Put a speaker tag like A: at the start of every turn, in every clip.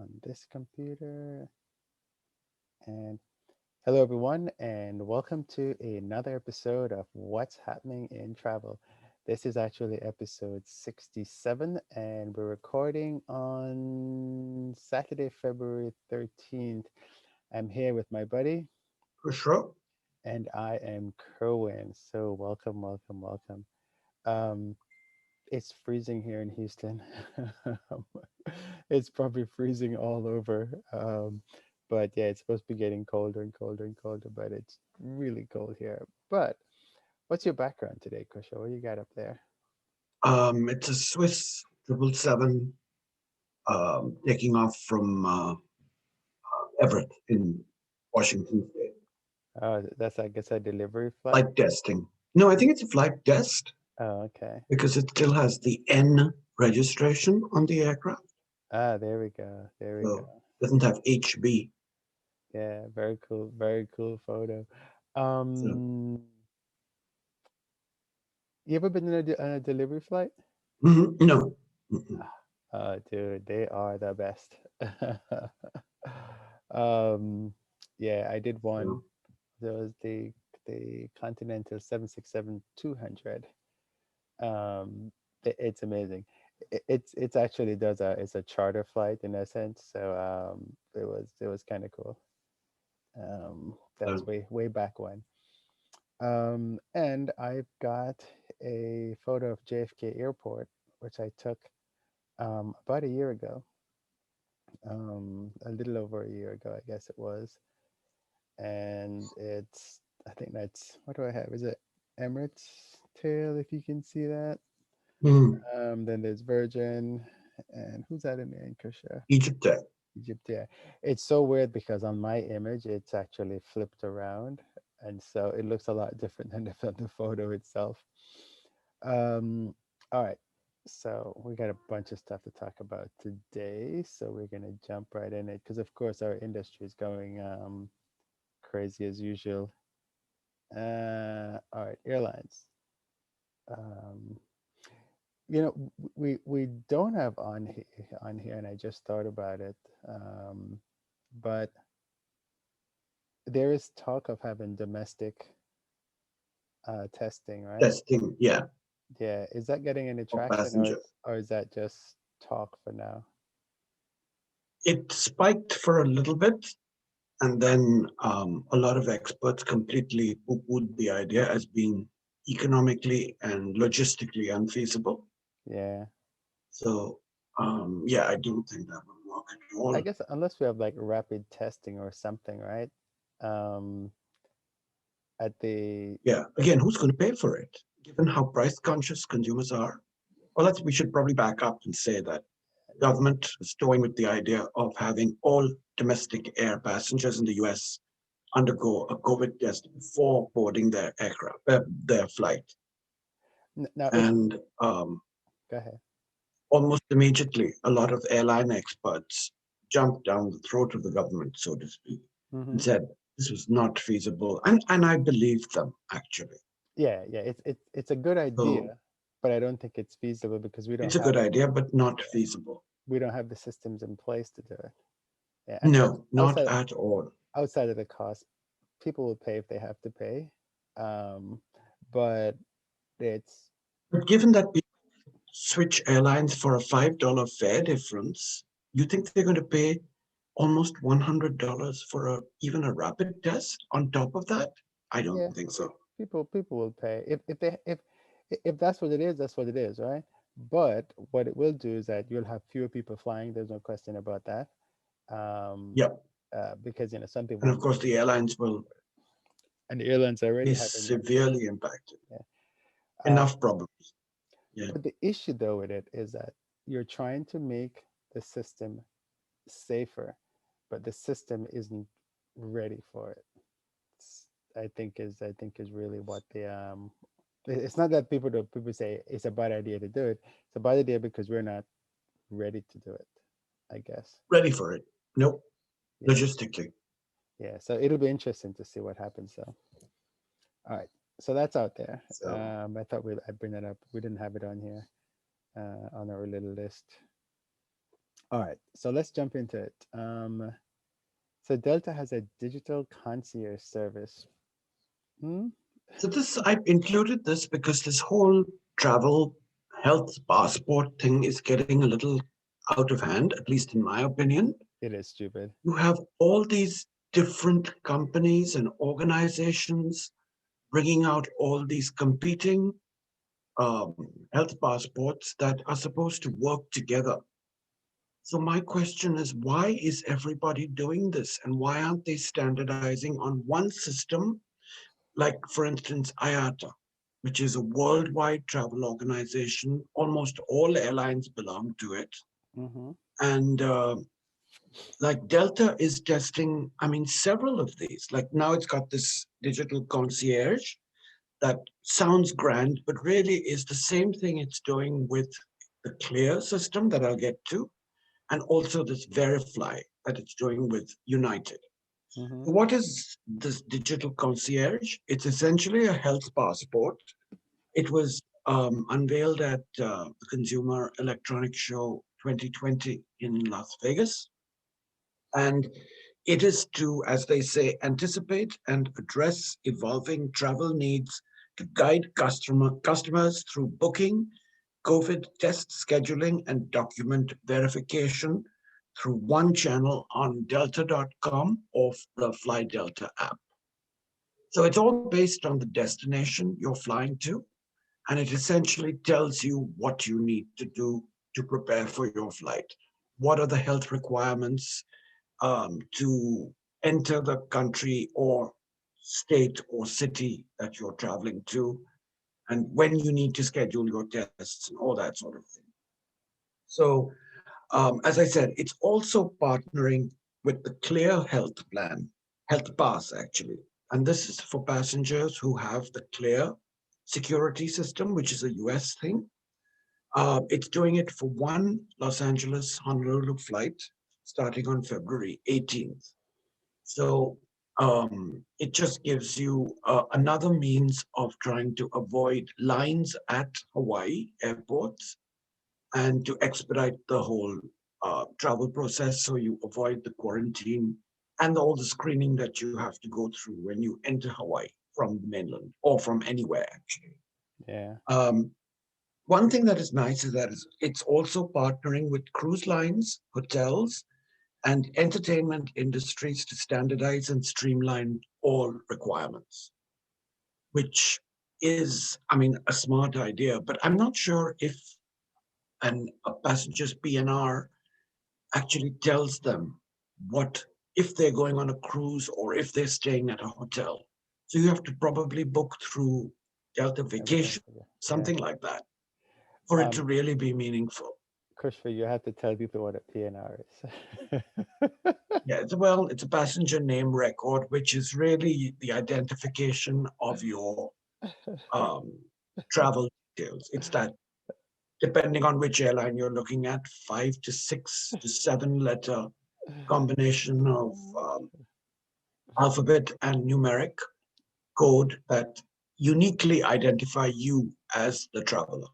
A: on this computer. And hello, everyone, and welcome to another episode of What's Happening in Travel. This is actually episode 67, and we're recording on Saturday, February 13th. I'm here with my buddy,
B: For sure.
A: and I am Kerwin. So, welcome. Um, it's freezing here in Houston. It's probably freezing all over. But yeah, it's supposed to be getting colder and colder and colder, but it's really cold here. But what's your background today, Kusha? What you got up there?
B: It's a Swiss 777 taking off from Everett in Washington State.
A: That's, I guess, a delivery flight.
B: Flight testing. No, I think it's a flight test
A: Oh, okay.
B: because it still has the N registration on the aircraft.
A: There we go. There we
B: So
A: go.
B: it doesn't have HB.
A: Yeah, very cool. Very cool photo.
B: So
A: You ever been in on a delivery flight?
B: no. Mhm.
A: Dude, they are the best. um, yeah, I did one.
B: So
A: There was the Continental 767-200. Um, it's amazing. It's actually does a it's a charter flight in essence. So it was kind of cool. That's
B: so
A: way back when. And I've got a photo of JFK Airport, which I took about a year ago, a little over a year ago, I guess it was. And I think that's, what do I have? Is it Emirates tail, if you can see that?
B: mm,
A: Then there's Virgin, and who's that in there in Kusha?
B: Egypt Tech.
A: Egypt, yeah. It's so weird because on my image, it's actually flipped around. And so it looks a lot different than the photo itself. Um, all right. So we got a bunch of stuff to talk about today. So we're gonna jump right in it because, of course, our industry is going crazy as usual. All right, airlines. Um, we don't have on here, and I just thought about it. Um, but there is talk of having domestic testing, right?
B: Testing, yeah,
A: Yeah, is that getting any
B: for
A: traction, or
B: passengers.
A: or is that just talk for now?
B: It spiked for a little bit, and then a lot of experts completely poo-pooed the idea as being economically and logistically unfeasible.
A: Yeah,
B: So, yeah, I don't think that would work at all.
A: I guess unless we have like rapid testing or something, right? Um, at the
B: Yeah, again, who's going to pay for it? Given how price conscious consumers are? Well, we should probably back up and say that the government is toying with the idea of having all domestic air passengers in the US undergo a COVID test before boarding their aircraft, their flight.
A: now if
B: And
A: go ahead.
B: almost immediately, a lot of airline experts jumped down the throat of the government, so to speak, and
A: Hmm.
B: said this was not feasible. And I believed them, actually.
A: Yeah, yeah, it's a good
B: So
A: idea, but I don't think it's feasible because
B: it's a good idea, but not feasible.
A: we don't have the systems in place to do it. Yeah, and
B: No, not
A: outside
B: at all.
A: outside of the cost, people will pay if they have to pay. Um, but it's
B: But given that people switch airlines for a $5 fare difference, you think they're going to pay almost $100 for even a rapid test on top of that? I don't
A: yeah,
B: think so.
A: people will pay if that's what it is, that's what it is, right? But what it will do is that you'll have fewer people flying. There's no question about that. Um,
B: Yeah.
A: because some people
B: And
A: will
B: of
A: be
B: course, the airlines will
A: and the airlines are
B: be
A: already having them.
B: severely impacted.
A: Yeah.
B: Enough problems. Yeah.
A: But the issue though with it is that you're trying to make the system safer, but the system isn't ready for it. It's, I think is really what the it's not that people say it's a bad idea to do it. It's a bad idea because we're not ready to do it, I guess.
B: Ready for it. Nope.
A: Yeah.
B: Logistically.
A: Yeah. So it'll be interesting to see what happens though. All right. So that's out there.
B: So,
A: I thought I'd bring that up. We didn't have it on here on our little list. All right, so let's jump into it. So Delta has a digital concierge service. Hmm?
B: So this I've included this because this whole travel health passport thing is getting a little out of hand, at least in my opinion.
A: It is stupid.
B: You have all these different companies and organizations bringing out all these competing health passports that are supposed to work together. So my question is, why is everybody doing this, and why aren't they standardizing on one system? Like, for instance, IATA, which is a worldwide travel organization. Almost all airlines belong to it.
A: Mm-hmm.
B: And like Delta is testing, I mean, several of these. Like now it's got this digital concierge that sounds grand, but really is the same thing it's doing with the Clear system that I'll get to, and also this Verify that it's doing with United.
A: Mm-hmm.
B: What is this digital concierge? It's essentially a health passport. It was unveiled at the Consumer Electronics Show 2020 in Las Vegas. And it is to, as they say, anticipate and address evolving travel needs to guide customers through booking, COVID test scheduling, and document verification through one channel on delta.com or the Fly Delta app. So it's all based on the destination you're flying to, and it essentially tells you what you need to do to prepare for your flight. What are the health requirements to enter the country or state or city that you're traveling to, and when you need to schedule your tests and all that sort of thing. So, as I said, it's also partnering with the Clear Health Plan, Health Pass actually. And this is for passengers who have the Clear security system, which is a US thing. It's doing it for one Los Angeles Honolulu flight starting on February 18th. So it just gives you another means of trying to avoid lines at Hawaii airports and to expedite the whole travel process so you avoid the quarantine and all the screening that you have to go through when you enter Hawaii from the mainland or from anywhere, actually.
A: Yeah.
B: Um, One thing that is nice is that it's also partnering with cruise lines, hotels, and entertainment industries to standardize and streamline all requirements, which is, I mean, a smart idea. But I'm not sure if a passenger's PNR actually tells them what if they're going on a cruise or if they're staying at a hotel. So you have to probably book through Delta
A: Everything.
B: Vacation,
A: Yeah.
B: something like that, for it to
A: Um,
B: really be meaningful.
A: Christopher, you have to tell people what a PNR is.
B: Yeah, it's a passenger name record, which is really the identification of your um, travel details. It's that, depending on which airline you're looking at, 5 to 6 to 7 letter combination of alphabet and numeric code that uniquely identify you as the traveler.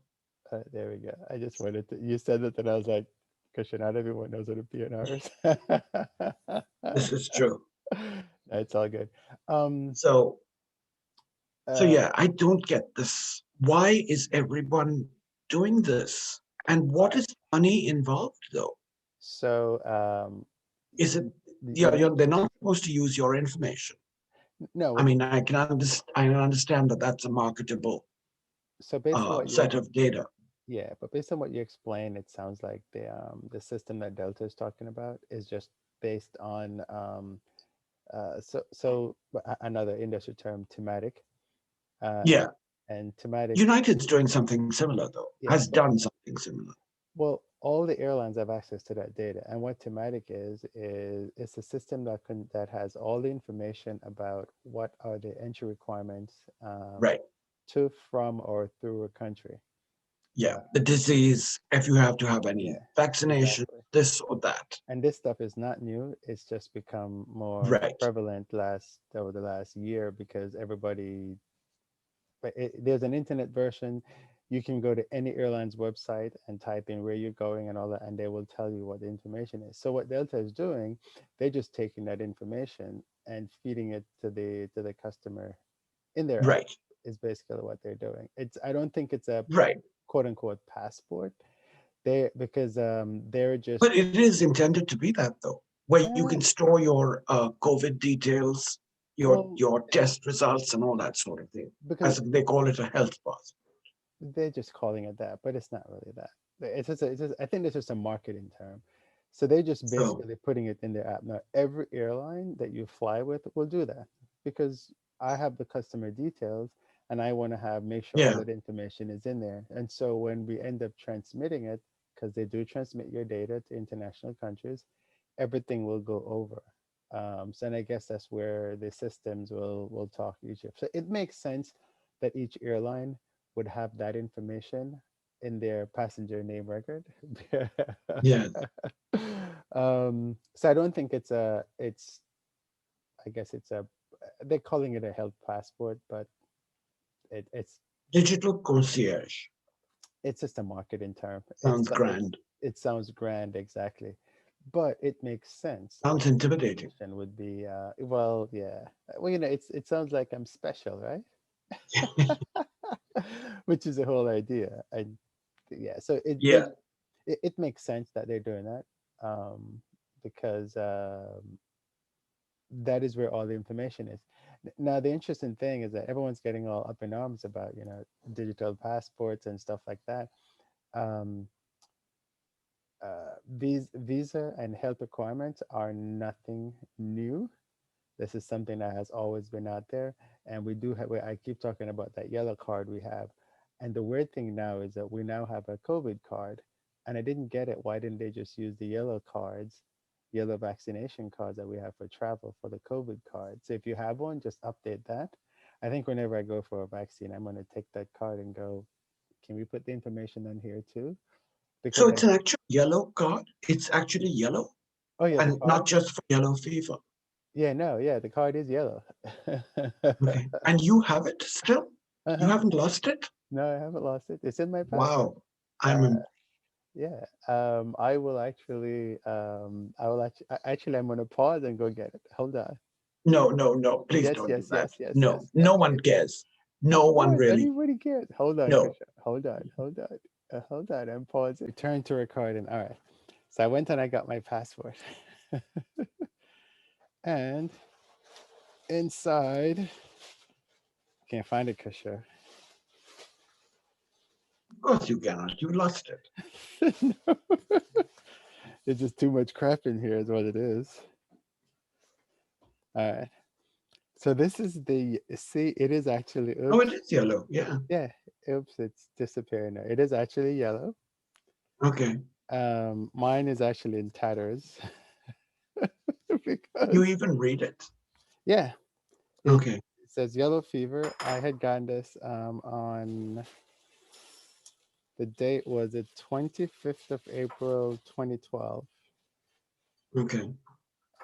A: There we go. I just wanted to. You said it, and I was like, "Because not everyone knows what a PNR is."
B: This is true.
A: It's all good. Um,
B: So, so
A: uh,
B: yeah, I don't get this. Why is everyone doing this? And
A: all
B: what
A: right.
B: is money involved, though?
A: So,
B: Is it,
A: the
B: yeah, they're not supposed to use your information.
A: no.
B: I mean, I understand that that's a marketable
A: So based on what you
B: set of data.
A: yeah, but based on what you explained, it sounds like the system that Delta is talking about is just based on another industry term, thematic, uh,
B: Yeah,
A: and thematic.
B: United's doing something similar, though,
A: Yeah,
B: has
A: but
B: done something similar.
A: well, all the airlines have access to that data, and what thematic is it's a system that has all the information about what are the entry requirements
B: Right.
A: to, from, or through a country.
B: Yeah.
A: Uh,
B: The disease, if you have to have any
A: yeah,
B: vaccination,
A: exactly.
B: this or that.
A: And this stuff is not new. It's just become more
B: Right.
A: prevalent last over the last year because everybody. But there's an internet version. you can go to any airline's website and type in where you're going and all that, and they will tell you what the information is. So what Delta is doing, they're just taking that information and feeding it to the customer in their app.
B: Right.
A: Is basically what they're doing. It's I don't think it's a
B: Right.
A: quote unquote passport. They because they're just
B: But it is intended to be that, though, where you can
A: uh,
B: store your COVID details,
A: well
B: your test results, and all that sort of thing.
A: because
B: As they call it, a health pass.
A: they're just calling it that, but it's not really that. I think it's just a marketing term. So they're just
B: So,
A: basically putting it in their app. Now, every airline that you fly with will do that because I have the customer details and I want to have make sure all
B: yeah,
A: that information is in there. And so when we end up transmitting it, because they do transmit your data to international countries, everything will go over. So and I guess that's where the systems will talk to each other. So it makes sense that each airline would have that information in their passenger name record.
B: yeah.
A: So I don't think it's I guess it's a they're calling it a health passport, but it's
B: Digital concierge
A: it's just a marketing term.
B: sounds grand.
A: It sounds grand, exactly, but it makes sense that
B: Sounds
A: the
B: intimidating.
A: information would be well, yeah. Well, it sounds like I'm special, right? Which is the whole idea. And yeah, so
B: Yeah.
A: it makes sense that they're doing that because that is where all the information is. Now, the interesting thing is that everyone's getting all up in arms about digital passports and stuff like that. Um, these visa and health requirements are nothing new. This is something that has always been out there, and we do have. I keep talking about that yellow card we have, and the weird thing now is that we now have a COVID card, and I didn't get it. Why didn't they just use the yellow cards, yellow vaccination cards that we have for travel for the COVID card? So if you have one, just update that. I think whenever I go for a vaccine, I'm going to take that card and go. Can we put the information on here too?
B: So
A: Because
B: it's an actual yellow card. It's actually yellow,
A: oh yeah, the
B: and not
A: card.
B: just for yellow fever.
A: Yeah, no, yeah, the card is yellow.
B: Okay. And you have it still? You
A: Uh-huh.
B: haven't lost it?
A: No, I haven't lost it. It's in my passport.
B: Wow. I'm
A: Uh,
B: in.
A: yeah. I will actually, I'm going to pause and go get it. Hold on.
B: No, no, no. Please
A: Yes,
B: don't do
A: yes,
B: that.
A: yes, yes,
B: No,
A: yes.
B: no one
A: Okay.
B: cares.
A: Of
B: No one
A: course,
B: really.
A: everybody cares. Hold on,
B: No.
A: Krisha. Hold on. I'm pausing. Return to recording. All right. So I went and I got my passport. And inside, can't find it, Krisha.
B: Of course you cannot. You lost it.
A: No. It's just too much crap in here, is what it is. All right. So this is the see. It is actually
B: Oh, it
A: oops.
B: is yellow. Yeah.
A: Yeah. Oops. It's disappearing now. It is actually yellow.
B: Okay.
A: Mine is actually in tatters
B: You
A: because
B: even read it.
A: yeah, it
B: Okay.
A: says yellow fever. I had gotten this on the date was the 25th of April 2012.
B: Okay.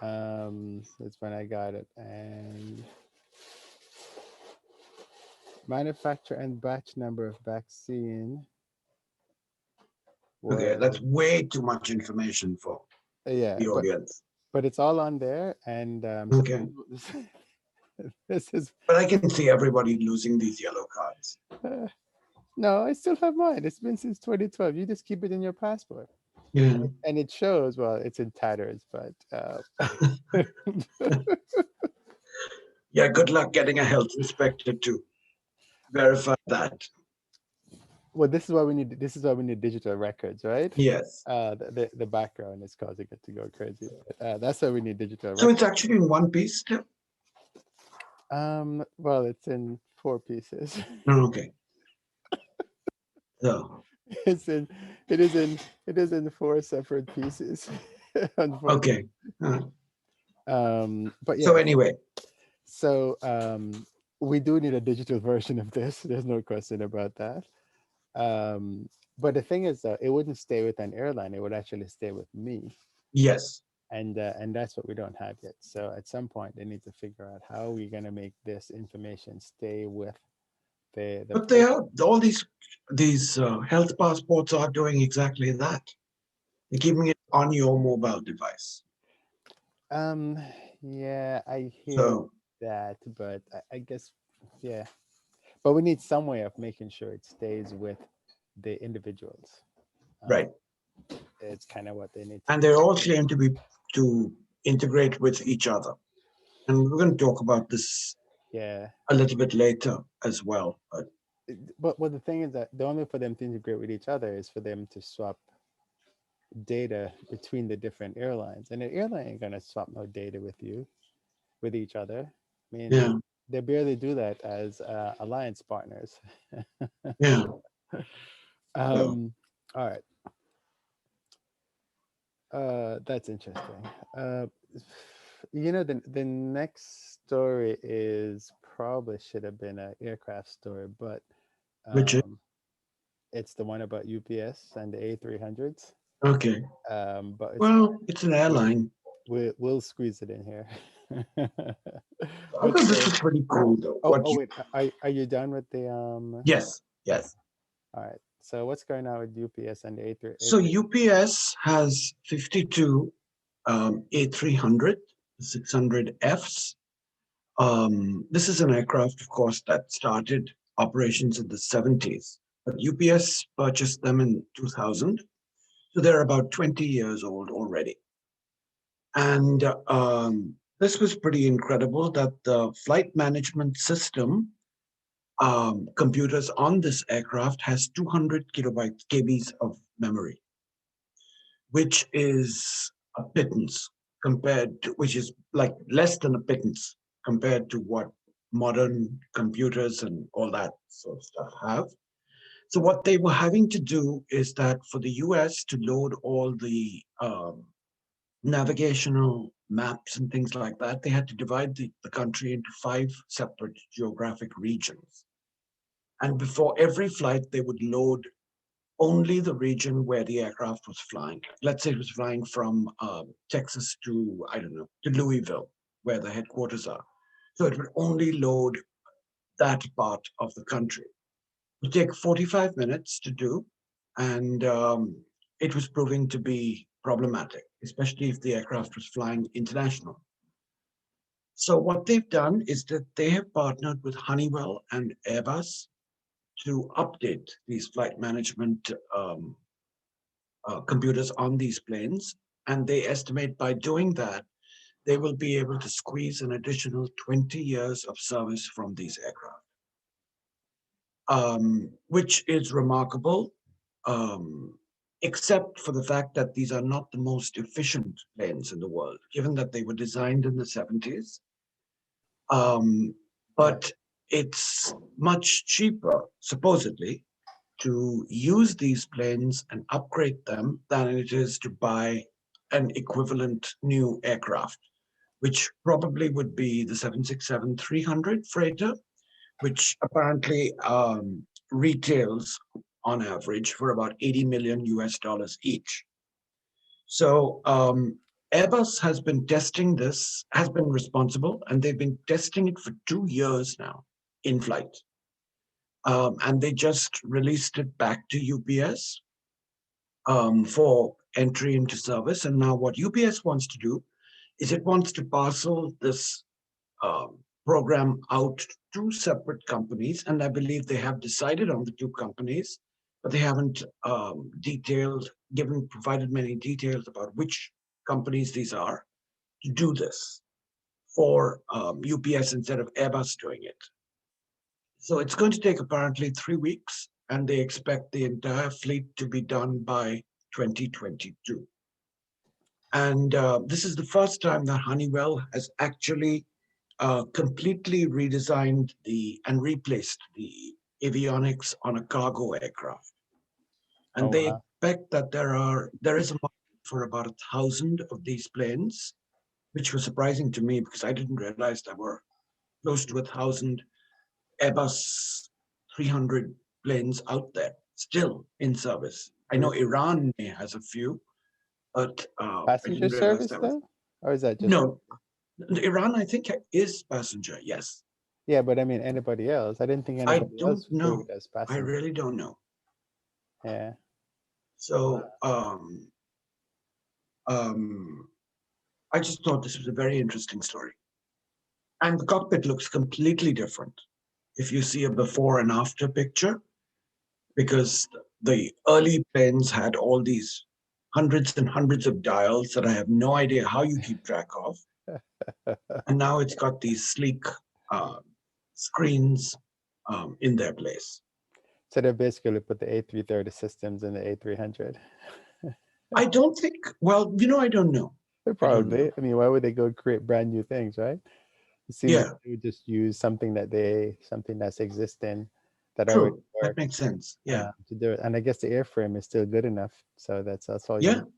A: That's when I got it, and manufacturer and batch number of vaccine
B: Okay.
A: was
B: That's way too much information for
A: yeah,
B: the audience.
A: but it's all on there, and so
B: Okay.
A: this is
B: But I can see everybody losing these yellow cards.
A: uh, no, I still have mine. It's been since 2012. You just keep it in your passport,
B: Yeah.
A: and it shows. Well, it's in tatters, but
B: Yeah. Good luck getting a health inspector to verify that.
A: well, this is why we need. This is why we need digital records, right?
B: Yes.
A: The background is causing it to go crazy. But, that's why we need digital
B: So it's
A: records.
B: actually in one piece still?
A: Well, it's in four pieces.
B: Oh, okay. So,
A: it's in. It is in. It is in four separate pieces. Unfortunately.
B: okay. Uh,
A: But
B: so
A: yes.
B: anyway,
A: So we do need a digital version of this. There's no question about that. But the thing is, it wouldn't stay with an airline. It would actually stay with me,
B: yes.
A: and that's what we don't have yet. So at some point, they need to figure out how we're gonna make this information stay with the
B: But they
A: port.
B: are all these health passports are doing exactly that. They're keeping it on your mobile device.
A: Um, yeah, I hear
B: So
A: that, but I guess, yeah. But we need some way of making sure it stays with the individuals.
B: right,
A: It's kind of what they need to
B: and
A: do.
B: they all claim to integrate with each other. And we're going to talk about this
A: Yeah.
B: a little bit later as well. But
A: But well, the thing is that the only for them to integrate with each other is for them to swap data between the different airlines, and an airline ain't gonna swap no data with you with each other. I mean,
B: yeah,
A: they barely do that as alliance partners.
B: yeah. So
A: um, all right, that's interesting. Uh, the next story is probably should have been an aircraft story, but
B: which is
A: um, it's the one about UPS and the A300s.
B: okay.
A: But
B: Well, it's an
A: we,
B: airline.
A: we'll squeeze it in here.
B: I thought
A: What's
B: this
A: the
B: was pretty cool, though.
A: oh wait, are you done with the
B: Yes, yes.
A: all right. So what's going on with UPS and the A3
B: So
A: A3?
B: UPS has 52 A300, 600Fs. This is an aircraft, of course, that started operations in the 70s, but UPS purchased them in 2000. So they're about 20 years old already. And this was pretty incredible that the flight management system computers on this aircraft has 200 kilobytes kbs of memory, which is a pittance compared to, which is like less than a pittance compared to what modern computers and all that sort of stuff have. So what they were having to do is that for the US to load all the navigational maps and things like that, they had to divide the country into 5 separate geographic regions. And before every flight, they would load only the region where the aircraft was flying. Let's say it was flying from Texas to, I don't know, to Louisville, where the headquarters are. So it would only load that part of the country. It would take 45 minutes to do, and it was proving to be problematic, especially if the aircraft was flying international. So what they've done is that they have partnered with Honeywell and Airbus to update these flight management computers on these planes. And they estimate by doing that, they will be able to squeeze an additional 20 years of service from these aircraft, which is remarkable, um, except for the fact that these are not the most efficient planes in the world, given that they were designed in the 70s. Um,
A: Right.
B: but it's much cheaper, supposedly, to use these planes and upgrade them than it is to buy an equivalent new aircraft, which probably would be the 767-300 freighter, which apparently retails on average for about 80 million US dollars each. So Airbus has been testing this, has been responsible, and they've been testing it for 2 years now in flight. And they just released it back to UPS for entry into service. And now, what UPS wants to do is it wants to parcel this program out to 2 separate companies. And I believe they have decided on the 2 companies, but they haven't provided many details about which companies these are to do this for UPS instead of Airbus doing it. So it's going to take apparently 3 weeks, and they expect the entire fleet to be done by 2022. And this is the first time that Honeywell has actually completely redesigned and replaced the avionics on a cargo aircraft.
A: Oh
B: And they
A: wow.
B: expect that there is a market for about 1,000 of these planes, which was surprising to me because I didn't realize there were close to 1,000 Airbus 300 planes out there still in service. I know Iran has a few, but I
A: Passenger
B: didn't realize
A: service
B: there was
A: though, or is that just
B: no. Iran, I think, is passenger. Yes,
A: Yeah, but I mean anybody else. I didn't think
B: I
A: anybody
B: don't
A: else flew
B: know.
A: it as
B: I
A: passenger.
B: really don't know.
A: Yeah.
B: So um, I just thought this was a very interesting story. And the cockpit looks completely different if you see a before and after picture, because the early planes had all these hundreds and hundreds of dials that I have no idea how you keep track of. And now it's got these sleek uh, screens in their place.
A: So they basically put the A330 systems in the A300.
B: I don't think, well, I don't know.
A: They
B: I don't know.
A: probably. I mean, why would they go create brand new things, right? It seems like
B: Yeah,
A: they would just use something that's existing that already
B: true. That
A: works
B: makes sense. Yeah.
A: to do it. And I guess the airframe is still good enough, so that's all you
B: Yeah.
A: need.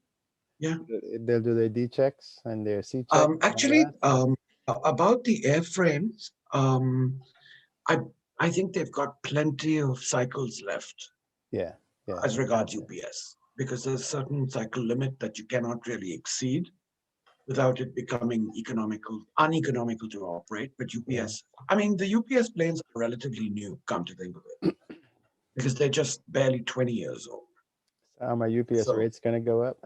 B: Yeah.
A: They'll do their D checks and their C checks and all
B: Actually,
A: that. So
B: about the airframes, I I think they've got plenty of cycles left
A: yeah, yeah,
B: as
A: they have
B: regards
A: to.
B: UPS, because there's a certain cycle limit that you cannot really exceed without it becoming uneconomical to operate. But
A: Yeah.
B: UPS, I mean, the UPS planes are relatively new, come to think of it, because they're just barely 20 years old.
A: So are my UPS
B: So,
A: rates gonna go up?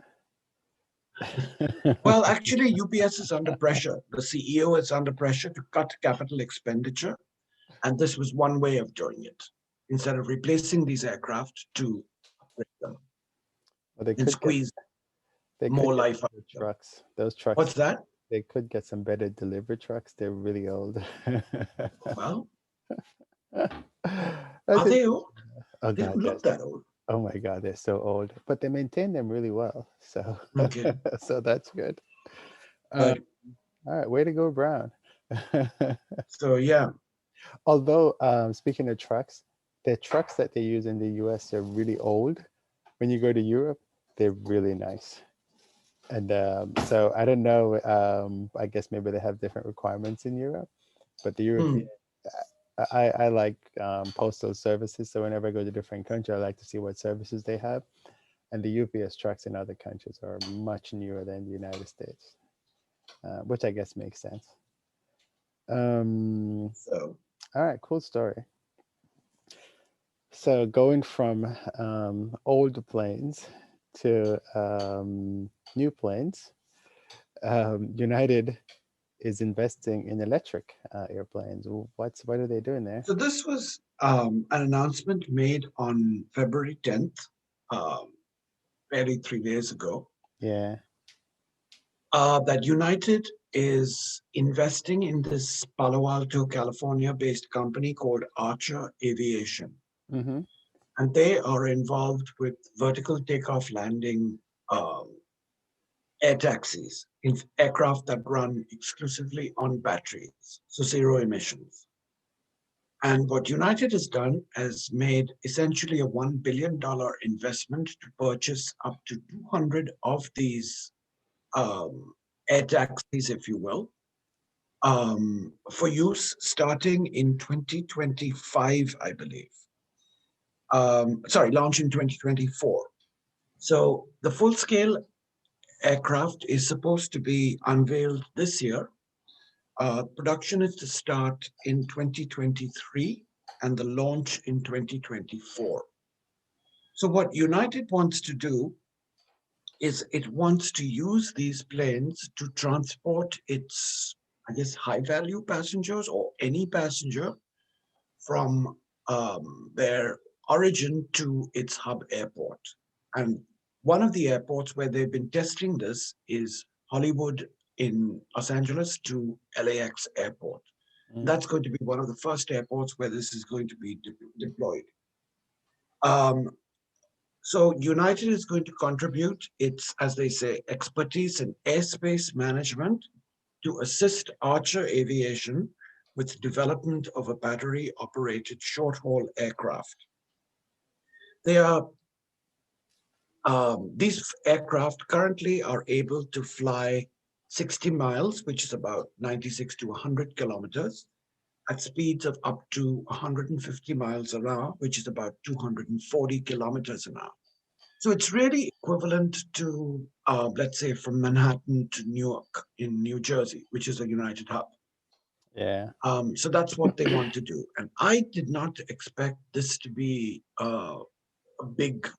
B: well, actually, UPS is under pressure. The CEO is under pressure to cut capital expenditure. And this was one way of doing it. Instead of replacing these aircraft, to upgrade them
A: Well, they
B: and
A: could get
B: squeeze
A: they
B: more
A: could get
B: life
A: some
B: out
A: good
B: of them.
A: trucks. Those trucks
B: What's that?
A: they could get some better delivery trucks. They're really old.
B: Well,
A: I
B: are
A: think,
B: they old?
A: oh
B: They don't
A: God,
B: look
A: yes.
B: that old.
A: Oh my God, they're so old, but they maintain them really well. So,
B: Okay.
A: so that's good. Um,
B: Right.
A: all right, way to go, Brown.
B: So, yeah.
A: Although, speaking of trucks, the trucks that they use in the US are really old. When you go to Europe, they're really nice. And so I don't know. I guess maybe they have different requirements in Europe, but the European,
B: Hmm.
A: I like postal services. So whenever I go to different countries, I like to see what services they have. And the UPS trucks in other countries are much newer than the United States, which I guess makes sense. Um,
B: So,
A: all right, cool story. So going from old planes to new planes, United is investing in electric airplanes. What are they doing there?
B: so this was an announcement made on February 10th, um, barely 3 days ago,
A: Yeah.
B: that United is investing in this Palo Alto, California based company called Archer Aviation.
A: Mm-hmm.
B: And they are involved with vertical takeoff landing um, air taxis in aircraft that run exclusively on batteries, so zero emissions. And what United has done is made essentially a $1 billion investment to purchase up to 200 of these um, air taxis, if you will, for use starting in 2025, I believe. Sorry, launch in 2024. So the full scale aircraft is supposed to be unveiled this year. Production is to start in 2023 and the launch in 2024. So, what United wants to do is it wants to use these planes to transport its, I guess, high value passengers or any passenger from their origin to its hub airport. And one of the airports where they've been testing this is Hollywood in Los Angeles to LAX airport.
A: Mm.
B: That's going to be one of the first airports where this is going to be deployed. Um, so United is going to contribute its, as they say, expertise in airspace management to assist Archer Aviation with development of a battery-operated short-haul aircraft. They are these aircraft currently are able to fly 60 miles, which is about 96 to 100 kilometers, at speeds of up to 150 miles an hour, which is about 240 kilometers an hour. So it's really equivalent to, let's say, from Manhattan to Newark in New Jersey, which is a United hub.
A: Yeah.
B: So that's what they want to do. And I did not expect this to be a big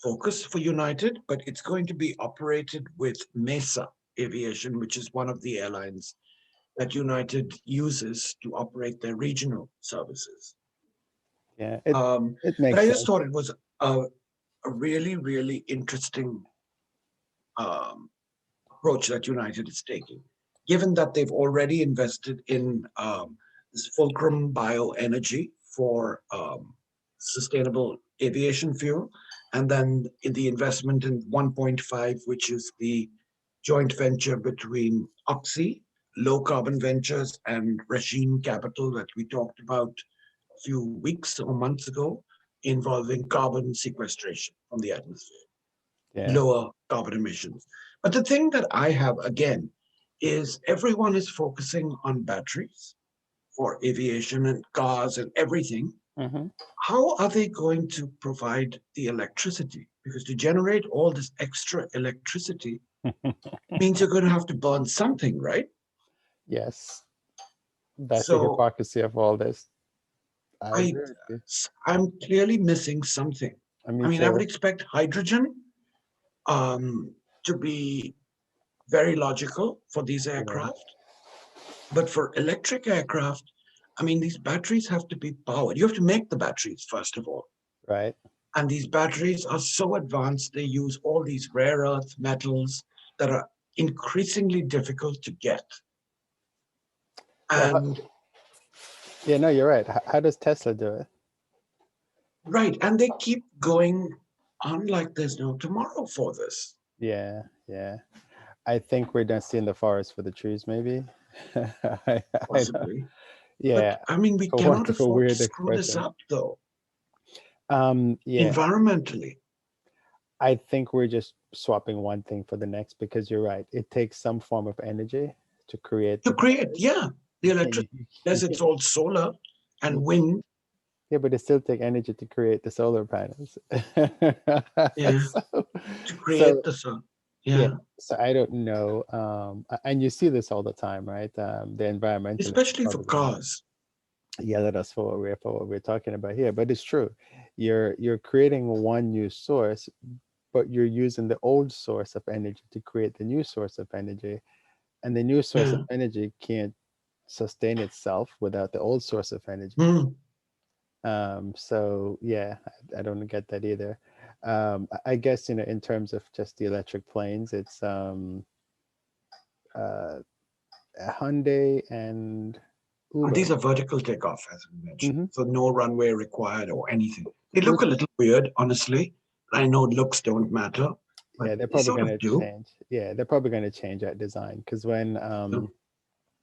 B: focus for United, but it's going to be operated with Mesa Aviation, which is one of the airlines that United uses to operate their regional services.
A: Yeah. It
B: But
A: makes
B: I just
A: sense.
B: thought it was a really, really interesting um, approach that United is taking, given that they've already invested in this fulcrum bioenergy for sustainable aviation fuel, and then in the investment in 1.5, which is the joint venture between Oxy, Low Carbon Ventures, and Regime Capital that we talked about a few weeks or months ago, involving carbon sequestration from the atmosphere,
A: Yeah.
B: lower carbon emissions. But the thing that I have again is everyone is focusing on batteries for aviation and cars and everything.
A: Hmm.
B: How are they going to provide the electricity? Because to generate all this extra electricity means you're going to have to burn something, right?
A: Yes. That's the
B: So
A: hypocrisy of all this. I
B: I,
A: agree with you.
B: I'm clearly missing something.
A: Me
B: I mean, I would
A: too.
B: expect hydrogen um, to be very logical for these
A: Yeah.
B: aircraft. But for electric aircraft, I mean, these batteries have to be powered. You have to make the batteries, first of all.
A: Right.
B: And these batteries are so advanced, they use all these rare earth metals that are increasingly difficult to get.
A: Well,
B: And
A: yeah, no, you're right. How does Tesla do it?
B: right, and they keep going on like there's no tomorrow for this,
A: Yeah, yeah. I think we're done seeing the forest for the trees, maybe. I know.
B: possibly. But
A: Yeah,
B: I mean, we
A: for want
B: cannot
A: of a
B: afford to
A: weird
B: screw this
A: expression.
B: up, though,
A: Yeah,
B: environmentally.
A: I think we're just swapping one thing for the next because you're right. It takes some form of energy to create
B: To
A: the
B: create,
A: battery.
B: yeah, the
A: You can't,
B: electricity,
A: you
B: as
A: can't,
B: it's all solar
A: yeah,
B: and wind.
A: yeah, but it still take energy to create the solar panels.
B: Yeah,
A: so,
B: to create
A: so
B: the sun.
A: yeah,
B: Yeah,
A: so I don't know. And you see this all the time, right? The environmentalists are
B: especially for
A: probably gonna
B: cars.
A: yell at us for what we're talking about here, but it's true. You're creating one new source, but you're using the old source of energy to create the new source of energy, and the new source of
B: Yeah.
A: energy can't sustain itself without the old source of energy.
B: Mm.
A: So yeah, I don't get that either. I guess in terms of just the electric planes, it's uh, Hyundai and
B: And these
A: Uber.
B: are vertical takeoff, as we mentioned.
A: Hmm.
B: So no runway required or anything. They look
A: Which
B: a little weird, honestly. I know looks don't matter, but
A: yeah, they're
B: they
A: probably
B: sort
A: going
B: of
A: to
B: do.
A: change. Yeah, they're probably going to change that design because when
B: So,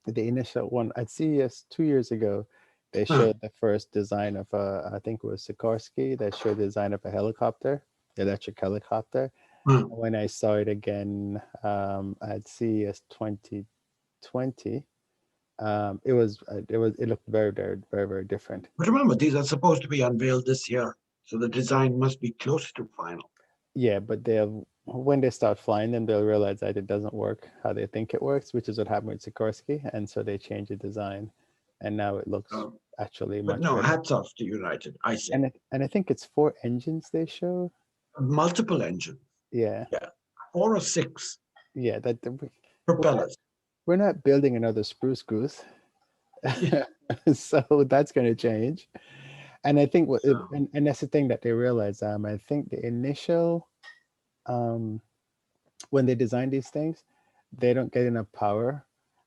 A: the initial one at CES 2 years ago, they
B: huh,
A: showed the first design of I think it was Sikorsky that showed the design of a helicopter, electric helicopter.
B: huh.
A: When I saw it again at CES 2020, it looked very, very, very, very different.
B: But remember, these are supposed to be unveiled this year. So the design must be close to final.
A: Yeah, but they'll when they start flying them, they'll realize that it doesn't work how they think it works, which is what happened with Sikorsky, and so they change the design, and now it looks
B: Um,
A: actually
B: but
A: much
B: no,
A: better.
B: hats off to United, I say.
A: And I think it's four engines they show.
B: Multiple engines.
A: Yeah,
B: Yeah. 4 or 6
A: yeah. We're not
B: propellers.
A: we're not building another Spruce Goose,
B: Yeah.
A: so that's going to change. And I think
B: So,
A: and that's the thing that they realize. I think the initial um when they design these things, they don't get enough power,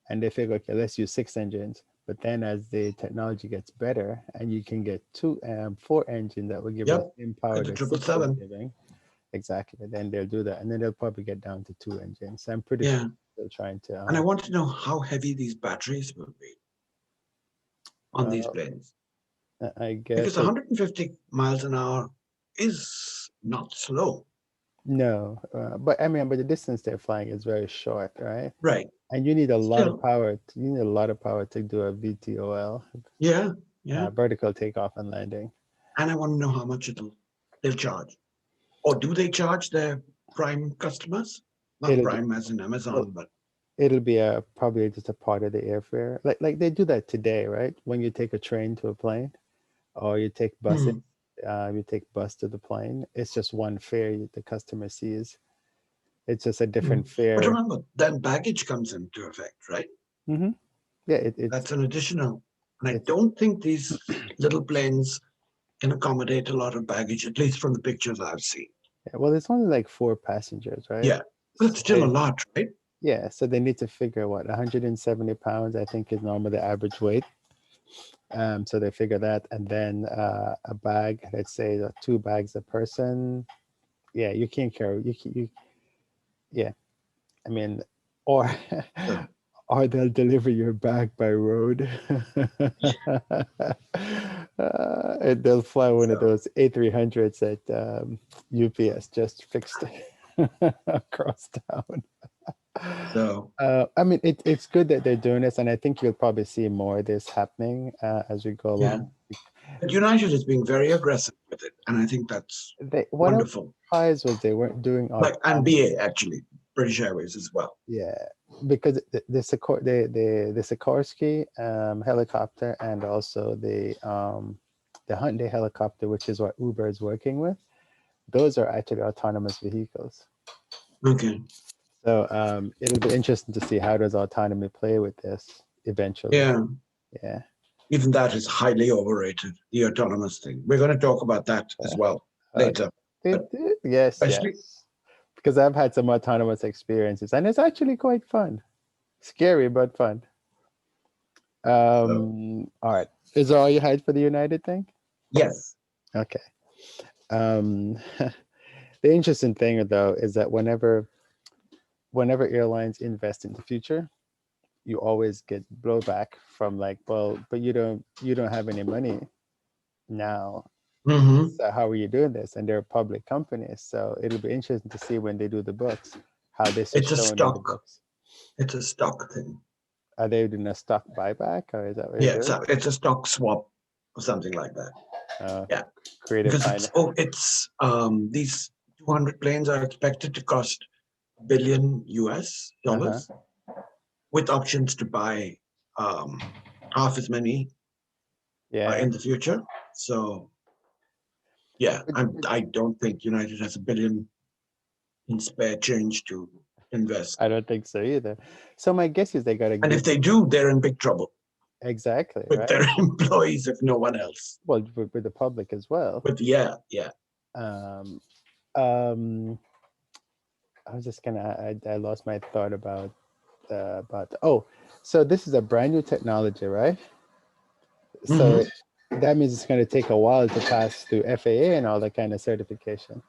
A: and they figure, okay, let's use six engines. But then, as the technology gets better, and you can get four engines that will give you the
B: yep.
A: same
B: Look
A: power
B: at the
A: that
B: triple
A: six is
B: seven.
A: giving, exactly. Then they'll do that, and then they'll probably get down to two engines. I'm pretty sure
B: Yeah.
A: they're trying to.
B: And I want to know how heavy these batteries will be on these
A: Uh,
B: planes.
A: I
B: Because
A: guess
B: 150 miles an hour is not slow.
A: no, but I mean, but the distance they're flying is very short, right?
B: Right.
A: And you need a lot of
B: Still,
A: power. You need a lot of power to do a VTOL,
B: yeah, yeah.
A: vertical takeoff and landing.
B: And I want to know how much they'll charge. Or do they charge their Prime customers? Not
A: It'll
B: Prime as in
A: well,
B: Amazon, but.
A: it'll be a probably just a part of the airfare. Like they do that today, right? When you take a train to a plane, or
B: Hmm.
A: you take bus to the plane. It's just one fare the customer sees. It's just a
B: Hmm.
A: different
B: But
A: fare.
B: remember, then baggage comes into effect, right?
A: Hmm. Yeah,
B: That's an additional. And I
A: it's
B: don't think these little planes can accommodate a lot of baggage, at least from the pictures I've seen.
A: yeah, well, it's only like four passengers, right?
B: Yeah, but it's
A: So
B: still a lot, right?
A: yeah, so they need to figure what 170 pounds, I think, is normally the average weight. So they figure that, and then a bag, let's say two bags a person. Yeah, you can't carry you. Yeah, I mean, or
B: So,
A: or they'll deliver your bag by road. And they'll fly one of
B: so,
A: those A300s that UPS just fixed across town.
B: so,
A: I mean, it's good that they're doing this, and I think you'll probably see more of this happening as we go
B: yeah.
A: along.
B: But United is being very aggressive with it, and I think that's
A: What I was
B: wonderful.
A: surprised was they weren't doing
B: Like, and
A: autonomous.
B: BA actually, British Airways as well.
A: Yeah, because the Sikorsky helicopter and also the Hyundai helicopter, which is what Uber is working with, those are actually autonomous vehicles.
B: Okay.
A: So it'll be interesting to see how does autonomy play with this eventually.
B: Yeah.
A: Yeah,
B: Even that is highly overrated, the autonomous thing. We're going to talk about that as
A: yeah.
B: well
A: Uh,
B: later. But
A: yes,
B: especially,
A: yes. Because I've had some autonomous experiences, and it's actually quite fun. Scary but fun.
B: so,
A: All right. Is that all you had for the United thing?
B: yes.
A: Okay. Um, the interesting thing though is that whenever airlines invest in the future, you always get blowback from like, well, but you don't have any money now.
B: Hmm.
A: So how are you doing this? And they're public companies, so it'll be interesting to see when they do the books, how this is
B: It's a
A: shown in the
B: stock.
A: books.
B: It's a stock thing.
A: Are they doing a stock buyback, or is that what
B: Yeah,
A: they're doing?
B: it's a stock swap or something like that.
A: Uh,
B: Yeah,
A: creative
B: because
A: find.
B: it's these 200 planes are expected to cost billion US
A: Uh-huh.
B: dollars with options to buy um, half as many
A: Yeah.
B: in the future. So yeah,
A: But,
B: I don't think United has a billion in spare change to invest.
A: I don't think so either. So my guess is they got to
B: And
A: give
B: if they do, they're in big trouble
A: exactly
B: with
A: right.
B: their employees, if no one else.
A: Well, with the public as well.
B: But yeah, yeah.
A: Um, um, I was just gonna. I lost my thought about. Oh, so this is a brand new technology, right? So
B: Hmm.
A: that means it's going to take a while to pass through FAA and all that kind of certification.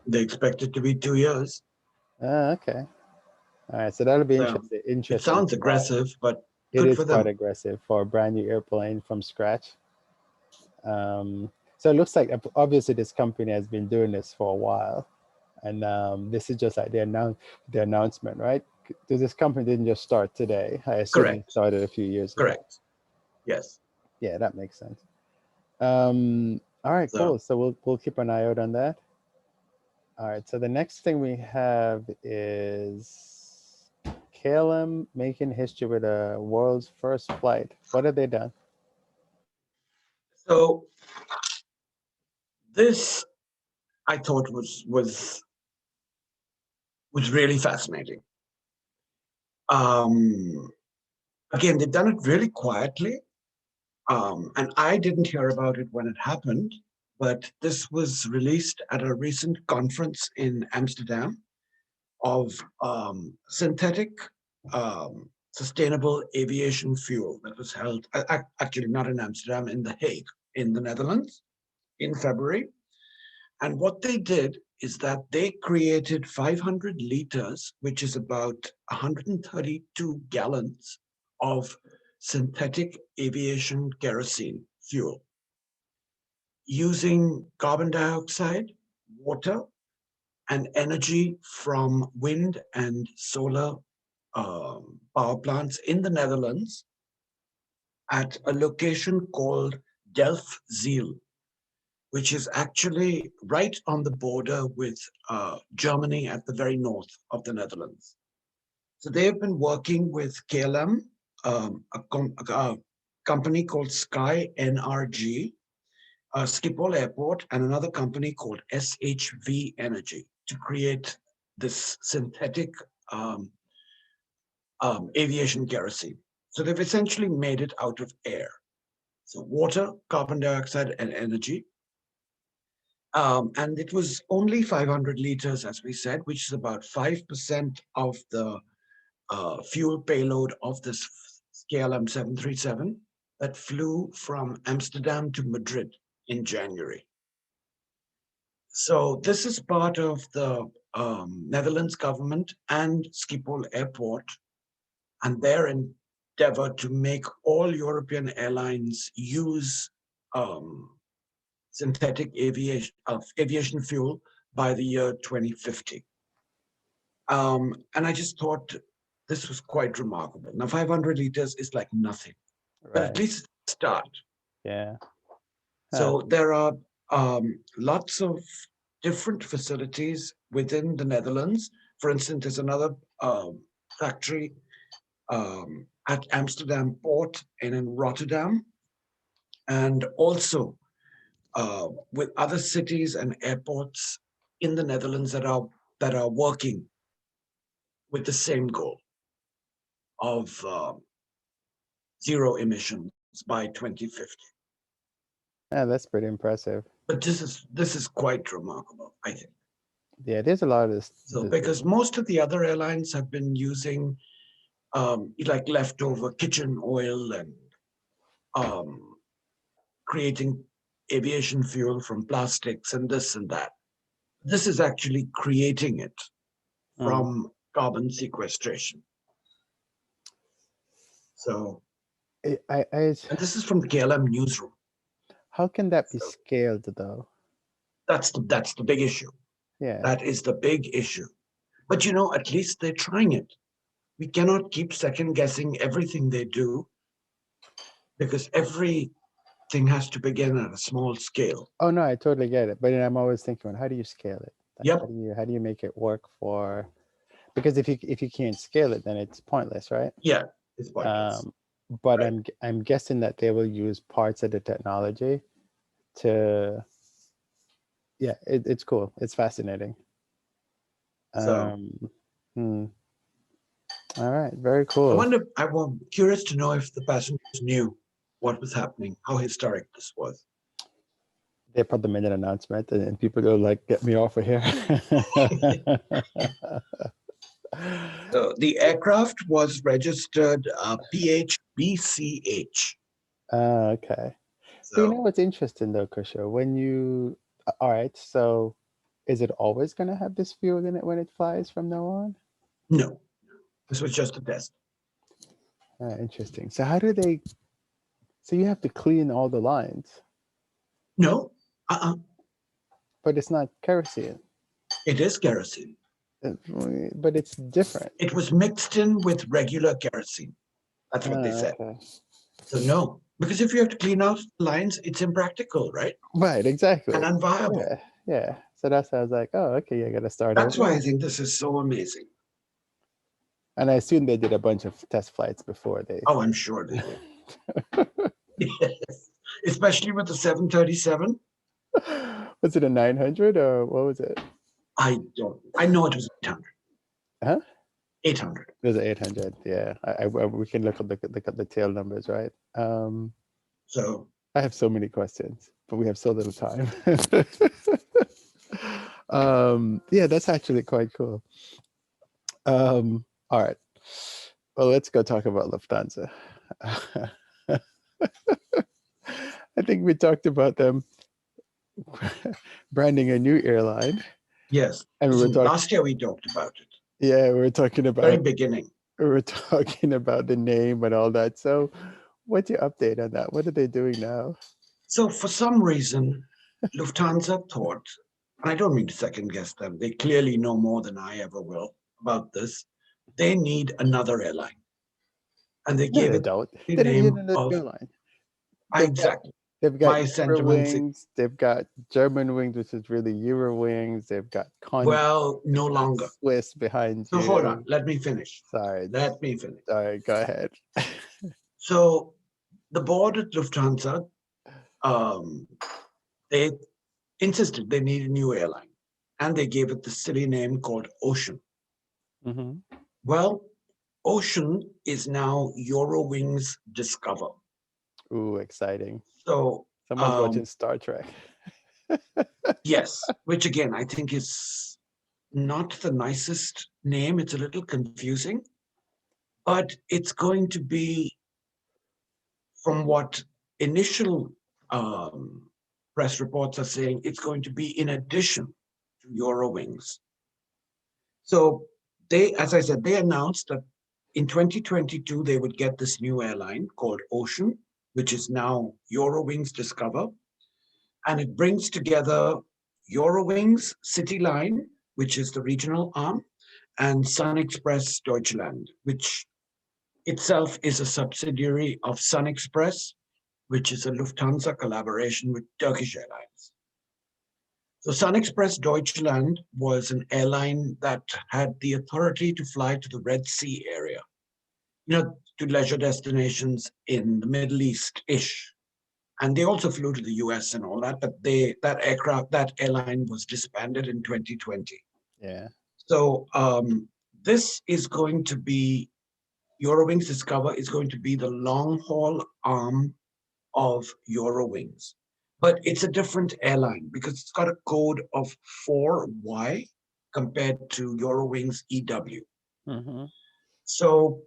B: They expect it to be 2 years.
A: Okay. All right. So that'll be
B: So
A: interesting.
B: it
A: Interesting
B: sounds
A: to watch.
B: aggressive, but
A: It
B: good
A: is
B: for
A: quite
B: them.
A: aggressive for a brand new airplane from scratch. So it looks like obviously this company has been doing this for a while, and this is just like the announcement, right? This company didn't just start today. I assume it
B: Correct.
A: started a few years ago.
B: Correct. Yes.
A: Yeah, that makes sense. All right, cool.
B: So
A: So we'll keep an eye out on that. All right. So the next thing we have is KLM making history with a world's first flight. What have they done?
B: so this I thought was really fascinating. Um, Again, they've done it really quietly. And I didn't hear about it when it happened, but this was released at a recent conference in Amsterdam of synthetic sustainable aviation fuel that was held, actually not in Amsterdam, in The Hague, in the Netherlands, in February. And what they did is that they created 500 liters, which is about 132 gallons of synthetic aviation kerosene fuel using carbon dioxide, water, and energy from wind and solar power plants in the Netherlands at a location called Delfzijl, which is actually right on the border with Germany at the very north of the Netherlands. So they have been working with KLM, a company called Sky NRG, Schiphol Airport, and another company called SHV Energy to create this synthetic aviation kerosene. So they've essentially made it out of air. So water, carbon dioxide, and energy. And it was only 500 liters, as we said, which is about 5% of the fuel payload of this KLM 737 that flew from Amsterdam to Madrid in January. So this is part of the Netherlands government and Schiphol Airport and their endeavor to make all European airlines use synthetic aviation fuel by the year 2050. And I just thought this was quite remarkable. Now, 500 liters is like nothing, but at
A: Right.
B: least start.
A: Yeah. Huh.
B: So there are lots of different facilities within the Netherlands. For instance, there's another factory at Amsterdam Port and in Rotterdam, and also with other cities and airports in the Netherlands that are working with the same goal of zero emissions by 2050.
A: Yeah, that's pretty impressive.
B: But this is quite remarkable, I think.
A: Yeah, there's a lot of this.
B: So because most of the other airlines have been using like leftover kitchen oil and creating aviation fuel from plastics and this and that. This is actually creating it from carbon sequestration. So, and this is from the KLM newsroom.
A: How can that be
B: So
A: scaled though?
B: that's the big issue.
A: Yeah.
B: That is the big issue. But you know, at least they're trying it. We cannot keep second guessing everything they do because everything has to begin at a small scale.
A: Oh no, I totally get it. But then I'm always thinking, how do you scale it? Like,
B: Yep.
A: how do you make it work for? Because if you can't scale it, then it's pointless, right?
B: Yeah, it's pointless.
A: But
B: Right.
A: I'm guessing that they will use parts of the technology to. Yeah, it's cool. It's fascinating.
B: So
A: Hmm. All right, very cool.
B: I'm curious to know if the passengers knew what was happening, how historic this was.
A: They probably made an announcement, and people go like, "Get me off of here."
B: So the aircraft was registered PHBCH.
A: Okay. But you know
B: So
A: what's interesting though, Kusha? When you, all right, so is it always going to have this fuel in it when it flies from now on?
B: no, this was just a test.
A: Interesting. So how do they? So you have to clean all the lines,
B: No,
A: but it's not kerosene.
B: it is kerosene.
A: But it's different.
B: It was mixed in with regular kerosene. That's what they said.
A: Okay.
B: So no, because if you have to clean out lines, it's impractical, right?
A: Right. Exactly.
B: And unviable.
A: Yeah. Yeah. So that's why I was like, oh, okay, you got to start
B: That's
A: over.
B: why I think this is so amazing.
A: And I assume they did a bunch of test flights before they.
B: Oh, I'm sure they did. Yes. Especially with the 737.
A: Was it a 900 or what was it?
B: I know it was 800.
A: Huh?
B: 800.
A: It was 800. Yeah. We can look at the tail numbers, right?
B: So
A: I have so many questions, but we have so little time. Yeah, that's actually quite cool. All right. Well, let's go talk about Lufthansa. I think we talked about them branding a new airline.
B: yes,
A: And we were talking.
B: last year we talked about it.
A: Yeah, we were talking about
B: Very beginning.
A: We were talking about the name and all that. So, what's your update on that? What are they doing now?
B: So for some reason, Lufthansa thought, and I don't mean to second guess them, they clearly know more than I ever will about this. They need another airline. And they
A: No,
B: gave
A: they
B: it
A: don't.
B: the
A: They don't need
B: name
A: another
B: of
A: airline. They've got
B: exactly.
A: They've got
B: My sentiments,
A: Eurowings. They've got German wings, which is really Eurowings. They've got Condor.
B: well,
A: They've
B: no
A: got
B: longer.
A: Swiss behind
B: So hold on,
A: you.
B: let me finish.
A: Sorry,
B: Let me finish.
A: sorry. Go ahead.
B: So the board at Lufthansa, um, they insisted they need a new airline, and they gave it the silly name called Ocean.
A: Hmm.
B: Well, Ocean is now Eurowings Discover.
A: Ooh, exciting.
B: So
A: Someone's watching Star Trek.
B: yes, which again I think is not the nicest name. It's a little confusing, but it's going to be, from what initial um, press reports are saying, it's going to be in addition to Eurowings. So they, as I said, they announced that in 2022 they would get this new airline called Ocean, which is now Eurowings Discover, and it brings together Eurowings City Line, which is the regional arm, and Sun Express Deutschland, which itself is a subsidiary of Sun Express, which is a Lufthansa collaboration with Turkish Airlines. So Sun Express Deutschland was an airline that had the authority to fly to the Red Sea area, to leisure destinations in the Middle East-ish. And they also flew to the US and all that, but that airline was disbanded in 2020.
A: Yeah.
B: So this is going to be, Eurowings Discover is going to be the long haul arm of Eurowings. But it's a different airline because it's got a code of 4Y compared to Eurowings EW.
A: Hmm.
B: So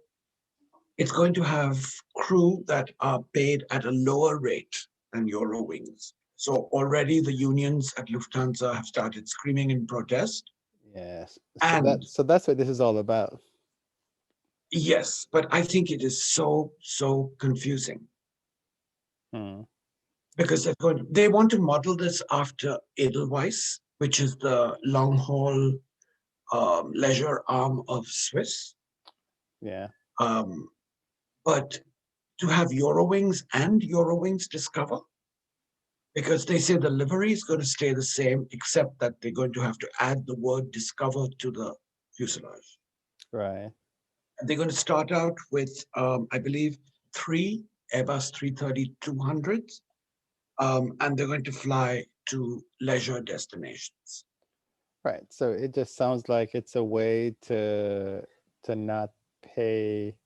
B: it's going to have crew that are paid at a lower rate than Eurowings. So already the unions at Lufthansa have started screaming in protest.
A: Yes.
B: And
A: So that's what this is all about.
B: yes, but I think it is so confusing
A: Hmm.
B: because they want to model this after Edelweiss, which is the long haul leisure arm of Swiss.
A: Yeah.
B: Um, but to have Eurowings and Eurowings Discover, because they say the livery is going to stay the same, except that they're going to have to add the word Discover to the fuselage.
A: Right.
B: And they're going to start out with, I believe, 3 Airbus 330-200s, and they're going to fly to leisure destinations.
A: Right. So it just sounds like it's a way to not pay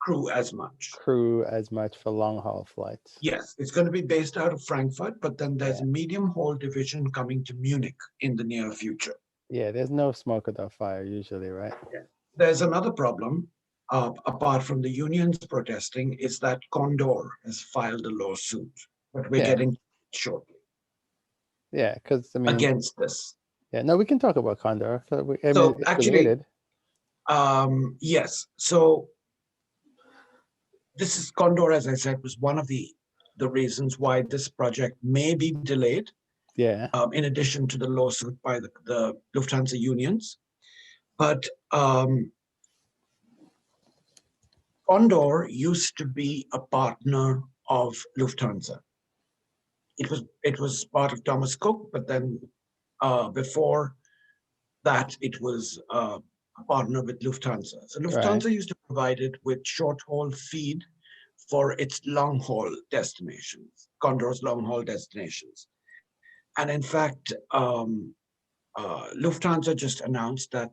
B: Crew as much.
A: crew as much for long haul flights.
B: Yes, it's going to be based out of Frankfurt, but then there's
A: Yeah.
B: a medium haul division coming to Munich in the near future.
A: Yeah. There's no smoke without fire usually, right?
B: Yeah. There's another problem, apart from the unions protesting, is that Condor has filed a lawsuit, but we're
A: Yeah.
B: getting shortly
A: Yeah. Because I mean,
B: against this.
A: yeah. No, we can talk about Condor. I mean,
B: So
A: it's
B: actually,
A: related.
B: yes. So this is Condor, as I said, was one of the reasons why this project may be delayed.
A: Yeah.
B: In addition to the lawsuit by the Lufthansa unions, but Condor used to be a partner of Lufthansa. It was part of Thomas Cook, but then before that, it was a partner with Lufthansa. So
A: Right.
B: Lufthansa used to provide it with short haul feed for its long haul destinations, Condor's long haul destinations. And in fact, Lufthansa just announced that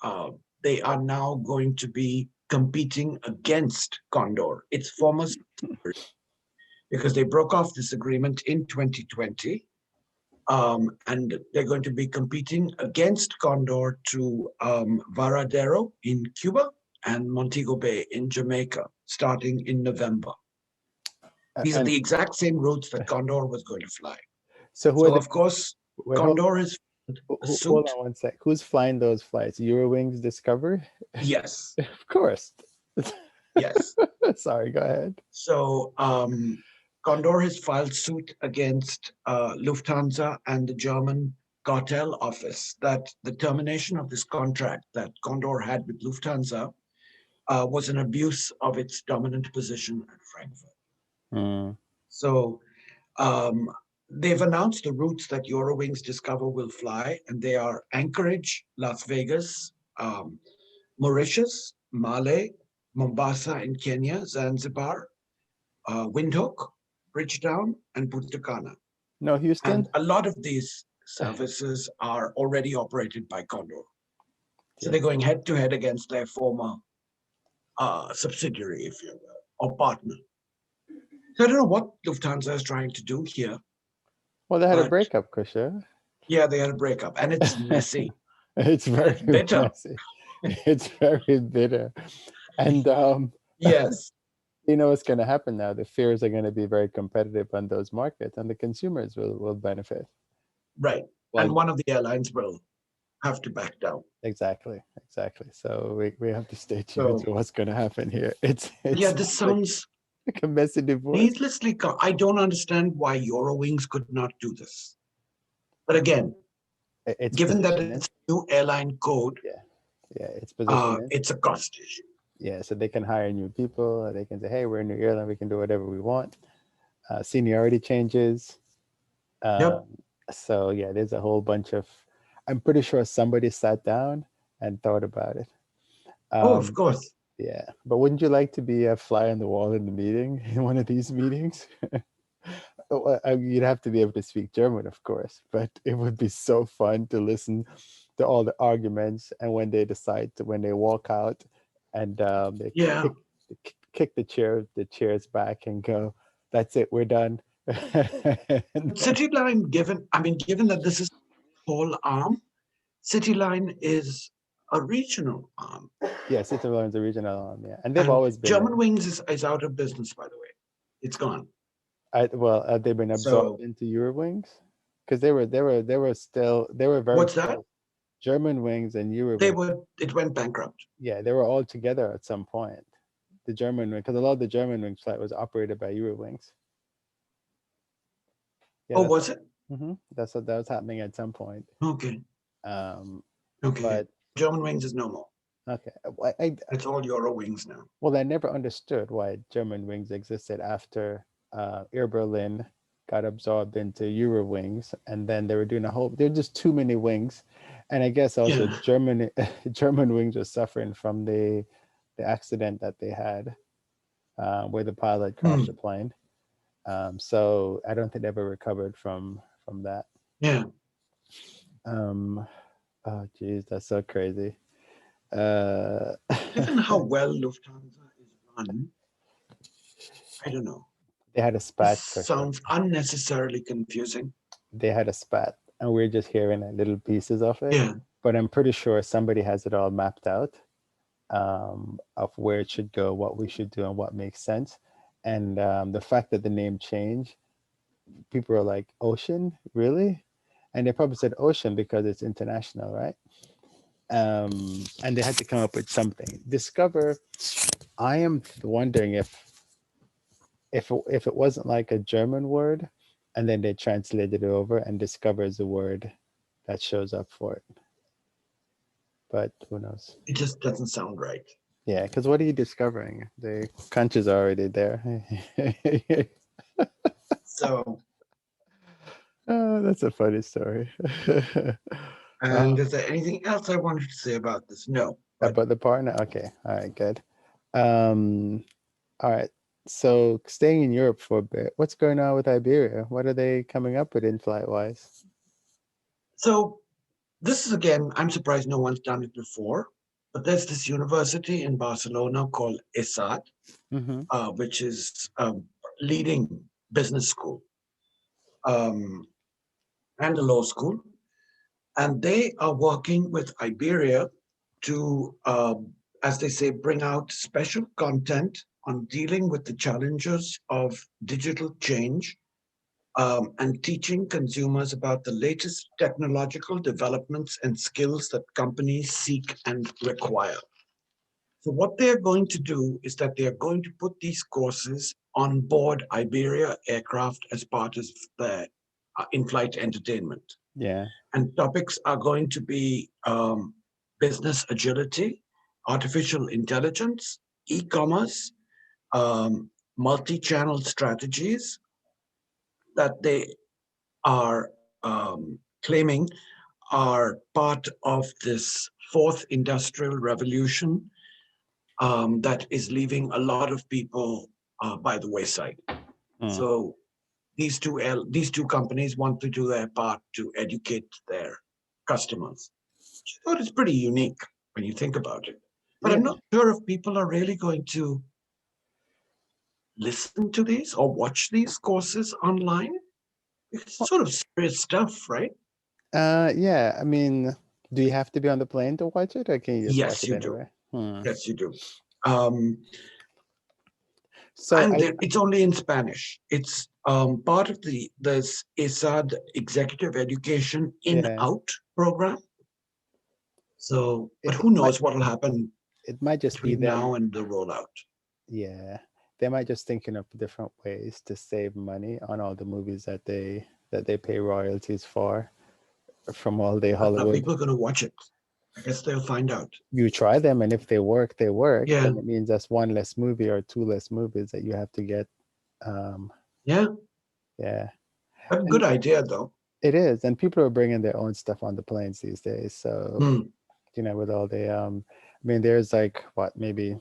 B: uh, they are now going to be competing against Condor, its former subsidiary, because they broke off this agreement in 2020. And they're going to be competing against Condor to Varadero in Cuba and Montego Bay in Jamaica, starting in November. These are
A: And
B: the exact same routes that Condor was going to fly.
A: so who are
B: So,
A: the
B: of course,
A: wait,
B: Condor is a
A: hold
B: suit.
A: on one sec. Who's flying those flights? Eurowings Discover?
B: Yes,
A: Of course.
B: yes.
A: Sorry, go ahead.
B: So Condor has filed suit against Lufthansa and the German cartel office that the termination of this contract that Condor had with Lufthansa was an abuse of its dominant position at Frankfurt.
A: Mm.
B: So Um, they've announced the routes that Eurowings Discover will fly, and they are Anchorage, Las Vegas, Mauritius, Malé, Mombasa in Kenya, Zanzibar, Windhoek, Bridgetown, and Punta Cana.
A: No,
B: And
A: Houston.
B: a lot of these services are already operated by Condor. So
A: Yeah.
B: they're going head to head against their former subsidiary, if you will, or partner. So I don't know what Lufthansa is trying to do here,
A: Well, they had a
B: but
A: breakup, Kusha.
B: yeah, they had a breakup, and it's messy
A: It's
B: and
A: very
B: it's bitter.
A: messy. It's very bitter. And
B: Yes,
A: you know what's going to happen now? The fears are going to be very competitive on those markets, and the consumers will benefit.
B: right.
A: Well,
B: And one of the airlines will have to back down.
A: exactly, exactly. So we have to stay tuned
B: So
A: to what's going to happen here. It's
B: yeah,
A: it's
B: this
A: like,
B: sounds
A: like a messy divorce.
B: needlessly. I don't understand why Eurowings could not do this. But again,
A: It's
B: given that it's
A: positioning.
B: a new airline code,
A: Yeah, yeah, it's positioning.
B: it's a cost issue.
A: Yeah, so they can hire new people. They can say, "Hey, we're a new airline. We can do whatever we want." Seniority changes.
B: Yep.
A: Um, so yeah, there's a whole bunch of. I'm pretty sure somebody sat down and thought about it.
B: Oh, of
A: Um,
B: course.
A: yeah, but wouldn't you like to be a fly on the wall in the meeting in one of these meetings? Well, you'd have to be able to speak German, of course, but it would be so fun to listen to all the arguments and when they decide to, when they walk out and they
B: Yeah.
A: kick the chairs back and go, "That's it, we're done." And
B: But
A: then,
B: Cityline, given that this is a whole arm, Cityline is a regional arm.
A: yeah, Switzerland's a regional arm, yeah, and they've
B: And
A: always been
B: German
A: there.
B: Wings is out of business, by the way. It's gone.
A: Well, they've been absorbed
B: So
A: into Eurowings because they were very
B: what's that?
A: close. German Wings and Eurowings,
B: It went bankrupt.
A: yeah, they were all together at some point. The German wing, because a lot of the German wing flight was operated by Eurowings. Yeah,
B: Oh, was it?
A: that's what that was happening at some point.
B: Okay.
A: Um,
B: Okay.
A: but
B: German Wings is no more.
A: okay,
B: It's all Euro Wings now.
A: well, I never understood why German wings existed after Air Berlin got absorbed into Eurowings, and then they were doing a whole. There were just too many wings, and I guess also
B: Yeah.
A: German wings was suffering from the accident that they had where the pilot crashed the
B: Hmm.
A: plane. So I don't think they ever recovered from that.
B: Yeah.
A: Um, oh, geez, that's so crazy. Uh,
B: Given how well Lufthansa is run, I don't know.
A: they had a
B: This
A: spat, Kusha.
B: sounds unnecessarily confusing.
A: They had a spat, and we're just hearing like little pieces of it.
B: Yeah.
A: But I'm pretty sure somebody has it all mapped out of where it should go, what we should do, and what makes sense. And the fact that the name changed, people are like, "Ocean, really?" And they probably said ocean because it's international, right? And they had to come up with something. Discover. I am wondering if it wasn't like a German word, and then they translated it over, and discover is the word that shows up for it. But who knows?
B: It just doesn't sound right.
A: Yeah, because what are you discovering? The country's already there.
B: So,
A: Oh, that's a funny story.
B: and
A: Oh,
B: is there anything else I wanted to say about this? No. But
A: about the partner? Okay, all right, good. Um, all right. So staying in Europe for a bit, what's going on with Iberia? What are they coming up with in flight wise?
B: so this is again, I'm surprised no one's done it before. But there's this university in Barcelona called Etihad,
A: Mm-hmm.
B: which is a leading business school um, and a law school. And they are working with Iberia to, as they say, bring out special content on dealing with the challenges of digital change and teaching consumers about the latest technological developments and skills that companies seek and require. So, what they're going to do is that they're going to put these courses on board Iberia aircraft as part of their in flight entertainment.
A: Yeah.
B: And topics are going to be business agility, artificial intelligence, e commerce, multi channel strategies, that they are claiming are part of this fourth industrial revolution that is leaving a lot of people by the wayside.
A: Mm.
B: So these two companies want to do their part to educate their customers. I thought it's pretty unique when you think about it. But I'm
A: Yeah.
B: not sure if people are really going to listen to these or watch these courses online. It's
A: Well,
B: sort of serious stuff, right?
A: yeah. I mean, do you have to be on the plane to watch it, or can you just watch
B: Yes,
A: it
B: you do.
A: anywhere? Hmm.
B: Yes, you do. Um,
A: So
B: and
A: I,
B: it's only in Spanish. It's part of there's Etihad Executive Education
A: yeah,
B: in-out program. So, but
A: it
B: who
A: might
B: knows what will happen
A: it might just be
B: between
A: them.
B: now and the rollout.
A: Yeah, they might just thinking of different ways to save money on all the movies that they pay royalties for from all the
B: Are
A: Hollywood.
B: people going to watch it? I guess they'll find out.
A: You try them, and if they work, they work.
B: Yeah,
A: Then it means that's one less movie or two less movies that you have to get. Um,
B: yeah.
A: yeah,
B: That's a
A: and
B: good idea, though.
A: it is, and people are bringing their own stuff on the planes these days. So
B: Hmm.
A: with all the I mean, there's like what, maybe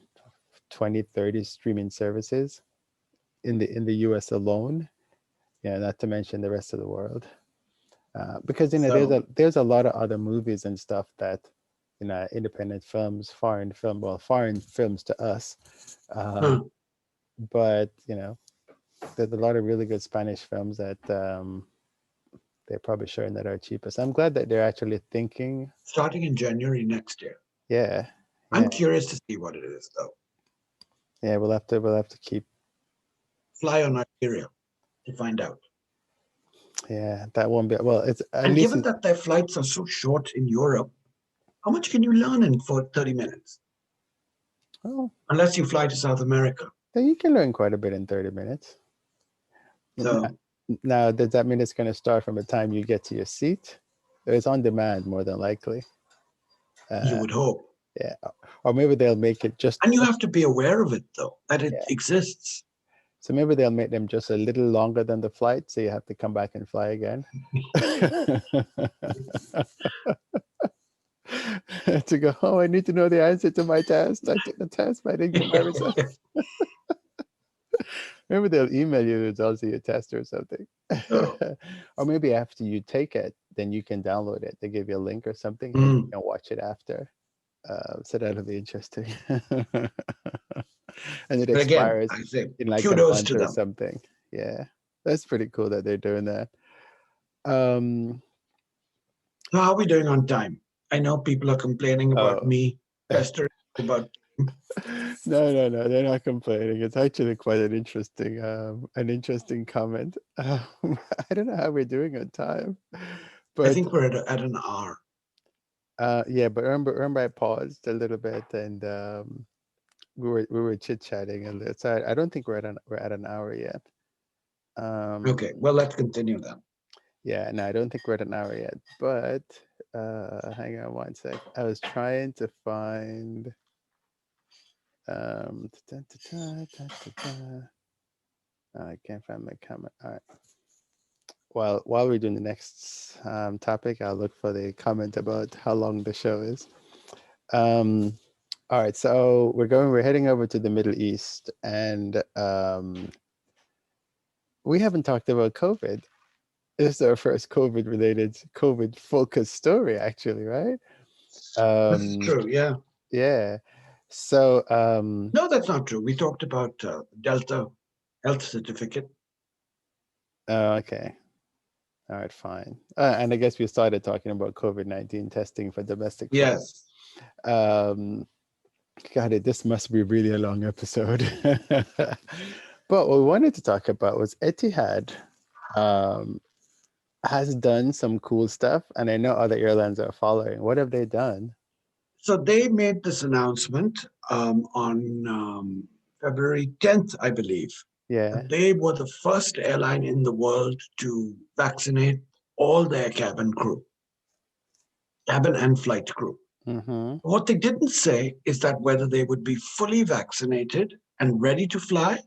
A: 20, 30 streaming services in the US alone. Yeah, not to mention the rest of the world. Because
B: So,
A: there's a lot of other movies and stuff that independent films, foreign films to us,
B: huh.
A: but there's a lot of really good Spanish films that they're probably showing that are cheapest. I'm glad that they're actually thinking.
B: Starting in January next year.
A: Yeah, yeah,
B: I'm curious to see what it is, though.
A: yeah. We'll have to keep.
B: Fly on Iberia to find out.
A: Yeah, that won't be well. It's at
B: And
A: least
B: given that their flights are so short in Europe, how much can you learn in for 30 minutes?
A: oh,
B: Unless you fly to South America.
A: then you can learn quite a bit in 30 minutes.
B: So
A: Now, does that mean it's going to start from the time you get to your seat? It's on demand, more than likely.
B: you
A: Uh,
B: would hope.
A: yeah, or maybe they'll make it
B: And you have to be aware of it, though, that it
A: yeah.
B: exists.
A: So maybe they'll make them just a little longer than the flight, so you have to come back and fly again. To go, oh, I need to know the answer to my test. I took the test, but I didn't get my results. Maybe they'll email you the results of your test or something.
B: So,
A: Or maybe after you take it, then you can download it. They give you a link or something, and you
B: mm,
A: can watch it after. So that'll be interesting. And it
B: but again,
A: expires
B: I say
A: in like a
B: kudos
A: month
B: to
A: or
B: them.
A: something. Yeah, that's pretty cool that they're doing that. Um,
B: So, how are we doing on time? I know people are complaining about
A: oh,
B: me pestering about.
A: no, they're not complaining. It's actually quite an interesting comment. I don't know how we're doing on time,
B: I
A: but
B: think we're at an hour.
A: yeah, but remember I paused a little bit and we were chit chatting and so I don't think we're at an hour yet.
B: Okay,
A: Um,
B: well, let's continue then.
A: yeah, no, I don't think we're at an hour yet. But hang on one sec. I was trying to find I can't find my comment. All right. While we're doing the next topic, I'll look for the comment about how long the show is. Um, all right, so we're heading over to the Middle East, and we haven't talked about COVID. This is our first COVID focused story, actually, right?
B: This is
A: Um,
B: true, yeah.
A: yeah. So,
B: No, that's not true. We talked about Delta health certificate.
A: okay. All right, fine. And I guess we started talking about COVID-19 testing for domestic flights.
B: Yes.
A: Um, God, this must be really a long episode. But what we wanted to talk about was Etihad um, has done some cool stuff, and I know other airlines are following. What have they done?
B: So they made this announcement on February 10th, I believe.
A: Yeah.
B: They were the first airline in the world to vaccinate all their cabin and flight crew.
A: Mm-hmm.
B: What they didn't say is that whether they would be fully vaccinated and ready to fly,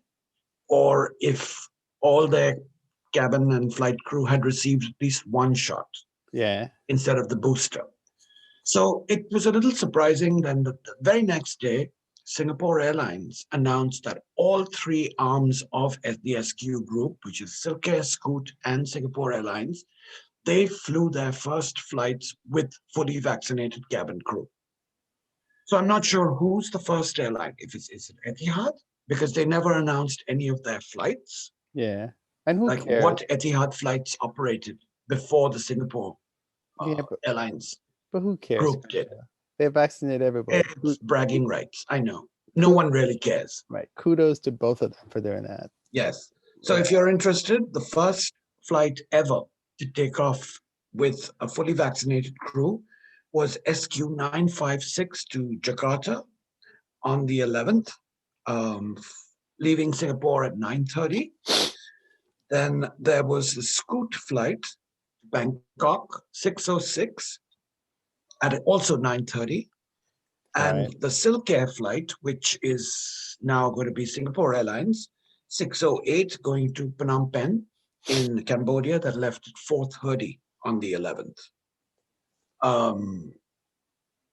B: or if all their cabin and flight crew had received at least one shot
A: Yeah.
B: instead of the booster. So it was a little surprising. Then the very next day, Singapore Airlines announced that all three arms of the SQ group, which is Silkair, Scoot, and Singapore Airlines, they flew their first flights with fully vaccinated cabin crew. So I'm not sure who's the first airline. If is it Etihad? Because they never announced any of their flights.
A: Yeah. And who
B: Like
A: cares?
B: what Etihad flights operated before the Singapore
A: Yeah,
B: Airlines
A: but who cares,
B: group did.
A: Krishna? They vaccinate everybody.
B: It's bragging rights. I know. No
A: Kudos,
B: one really cares.
A: right. Kudos to both of them for doing that.
B: Yes. So
A: Yeah.
B: if you're interested, the first flight ever to take off with a fully vaccinated crew was SQ 956 to Jakarta on the 11th, um, leaving Singapore at 9:30. Then there was the Scoot flight to Bangkok 606 at also 9:30. And
A: Right.
B: the Silkair flight, which is now going to be Singapore Airlines 608 going to Phnom Penh in Cambodia, that left at 4:30 on the 11th. Um,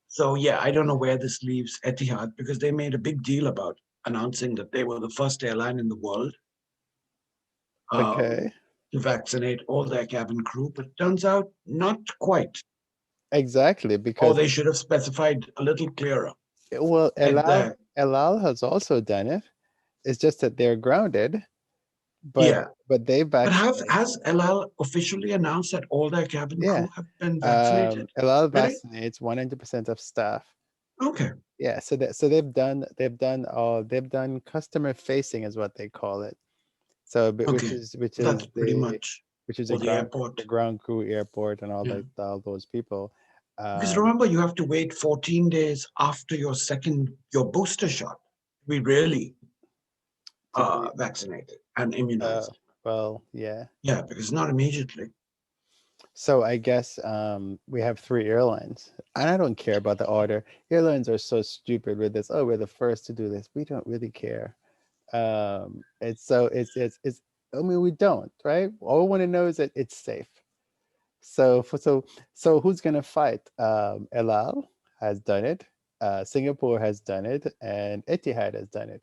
B: so yeah, I don't know where this leaves Etihad because they made a big deal about announcing that they were the first airline in the world
A: Okay.
B: to vaccinate all their cabin crew, but it turns out not quite.
A: Exactly.
B: Or
A: Because
B: they should have specified a little clearer
A: well,
B: at the
A: Elal has also done it. It's just that they're grounded, but
B: yeah.
A: they
B: But
A: vaccinate.
B: has LL officially announced that all their cabin
A: Yeah.
B: crew have been vaccinated?
A: Elal
B: Really?
A: vaccinates 100% of staff.
B: Okay.
A: Yeah, so they've done customer facing is what they call it. So
B: Okay.
A: which
B: That's
A: is
B: pretty much
A: the
B: for the airport.
A: ground crew, airport, and
B: Yeah.
A: all those people.
B: Because
A: Um,
B: remember, you have to wait 14 days after your booster shot to be really
A: to be
B: vaccinated and
A: uh,
B: immunized.
A: well, yeah.
B: Yeah, because not immediately.
A: So I guess we have three airlines, and I don't care about the order. Airlines are so stupid with this. Oh, we're the first to do this. We don't really care. It's so it's. I mean, we don't, right? All we want to know is that it's safe. So who's gonna fight? El Al has done it. Singapore has done it, and Etihad has done it.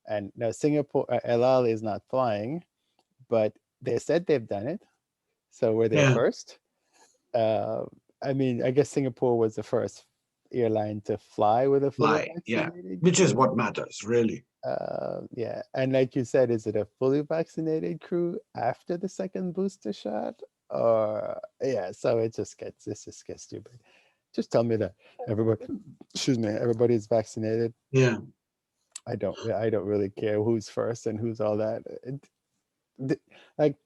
A: And now Singapore, El Al is not flying, but they said they've done it. So we're there
B: Yeah,
A: first. Uh, I mean, I guess Singapore was the first airline to fly with a fully
B: fly. Yeah,
A: vaccinated
B: which is
A: crew.
B: what matters, really.
A: Yeah, and like you said, is it a fully vaccinated crew after the second booster shot? Or yeah, so this just gets stupid. Just tell me that everybody, excuse me, everybody's vaccinated.
B: Yeah.
A: I don't really care who's first and who's all that. Like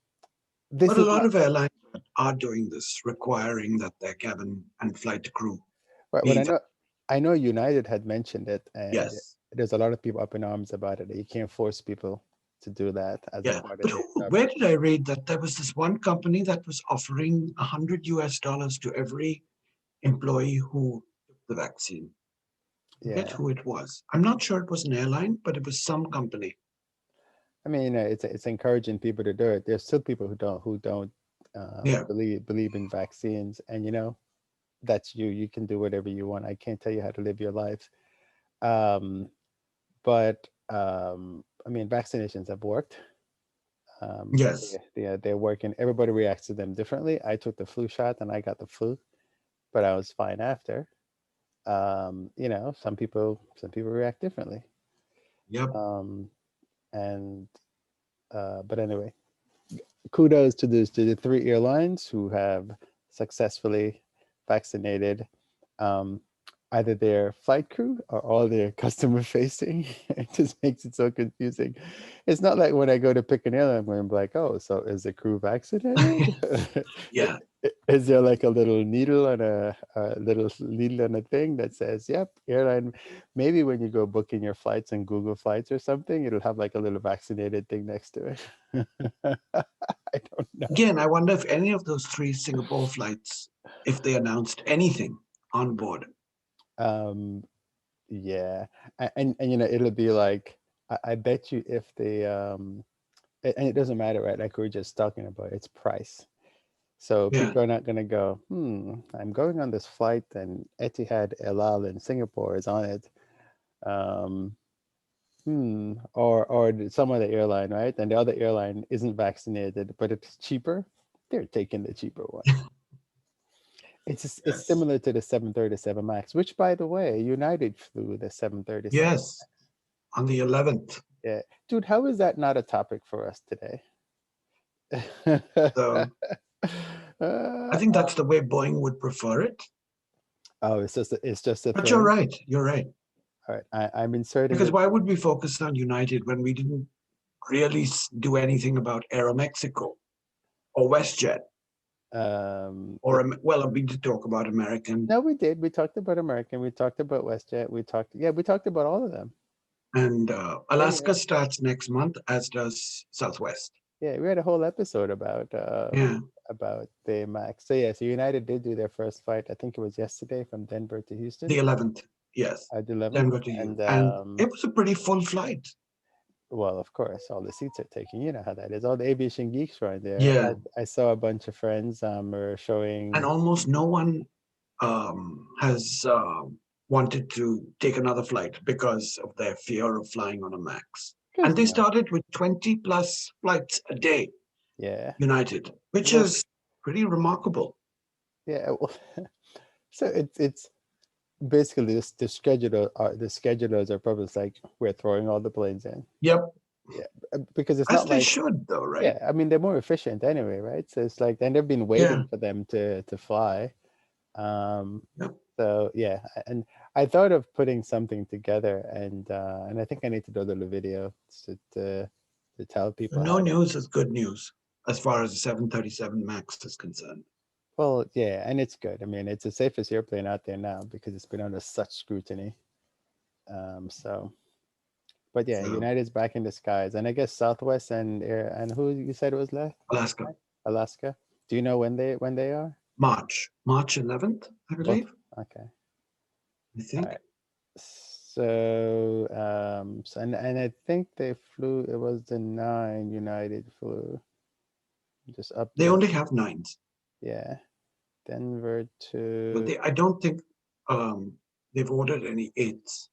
A: this
B: But a
A: is
B: lot
A: not
B: of airlines are doing this, requiring that their cabin and flight crew
A: right. What
B: be.
A: I know United had mentioned it, and
B: Yes.
A: there's a lot of people up in arms about it. You can't force people to do that as a
B: Yeah.
A: part of
B: But
A: their job.
B: where did I read that there was this one company that was offering $100 to every employee who took the vaccine? Forget
A: Yeah.
B: who it was. I'm not sure it was an airline, but it was some company.
A: I mean, it's encouraging people to do it. There's still people who don't
B: Yeah.
A: believe in vaccines, and that's you. You can do whatever you want. I can't tell you how to live your life. Um, but I mean, vaccinations have worked.
B: Yes.
A: They're working. Everybody reacts to them differently. I took the flu shot and I got the flu, but I was fine after. Some people react differently.
B: Yep.
A: Um, and but anyway, kudos to the three airlines who have successfully vaccinated um, either their flight crew or all their customer facing. It just makes it so confusing. It's not like when I go to pick an airline, where I'm like, oh, so is the crew vaccinated?
B: Yeah.
A: Is there like a little needle on a little needle on a thing that says, "Yep, airline"? Maybe when you go booking your flights and Google Flights or something, it'll have like a little vaccinated thing next to it. I don't know.
B: Again, I wonder if any of those three Singapore flights, if they announced anything on board.
A: Um, yeah, and it'll be like I bet you and it doesn't matter, right? Like we were just talking about, it's price. So
B: Yeah.
A: people are not going to go, I'm going on this flight and Etihad El Al in Singapore is on it. Um, or some other airline, right? And the other airline isn't vaccinated, but it's cheaper. They're taking the cheaper one. It's
B: Yes.
A: similar to the 737 Max, which, by the way, United flew the 737.
B: Yes. On the 11th.
A: Yeah, dude, how is that not a topic for us today?
B: So I
A: Uh,
B: think that's the way Boeing would prefer it.
A: oh, it's just a
B: But you're
A: thing.
B: right. You're right.
A: All right, I'm inserting
B: Because
A: it.
B: why would we focus on United when we didn't really do anything about Aeromexico or WestJet?
A: Yeah.
B: Well, we did talk about American
A: No, we did. We talked about American. We talked about WestJet. We talked about all of them.
B: and
A: Yeah, yeah,
B: Alaska starts next month, as does Southwest.
A: yeah. We had a whole episode
B: Yeah,
A: about the Max. So yeah, so United did do their first flight. I think it was yesterday from Denver to Houston,
B: the 11th. Yes,
A: the 11th,
B: Denver to you,
A: and
B: and it was a pretty full flight.
A: well, of course, all the seats are taken. You know how that is. All the aviation geeks were in there.
B: Yeah,
A: I saw a bunch of friends were
B: and
A: showing.
B: almost no one has wanted to take another flight because of their fear of flying on a Max.
A: Because
B: And they
A: no,
B: started with 20 plus flights a day,
A: yeah,
B: United, which
A: well,
B: is pretty remarkable.
A: yeah. Well, so it's basically the schedulers are probably like we're throwing all the planes in.
B: Yep,
A: Yeah, because it's
B: as
A: not
B: they
A: like
B: should, though, right?
A: yeah. I mean, they're more efficient anyway, right? So it's like and they've been
B: Yeah,
A: waiting for them to fly. Um,
B: yep.
A: so yeah, and I thought of putting something together, and I think I need to do a little video to tell
B: So
A: people
B: no
A: how.
B: news is good news as far as the 737 Max is concerned.
A: Well, yeah, and it's good. I mean, it's the safest airplane out there now because it's been under such scrutiny. So, but yeah,
B: So
A: United's back in the skies, and I guess Southwest and Air and who you said it was left?
B: Alaska,
A: Alaska. Do you know when they are?
B: March 11th, I
A: Both.
B: believe.
A: Okay.
B: I
A: All
B: think
A: right. So and I think they flew. It was the 9 United flew just up
B: they
A: there.
B: only have nines,
A: Yeah, Denver
B: but
A: to
B: I don't think um, they've ordered any eights.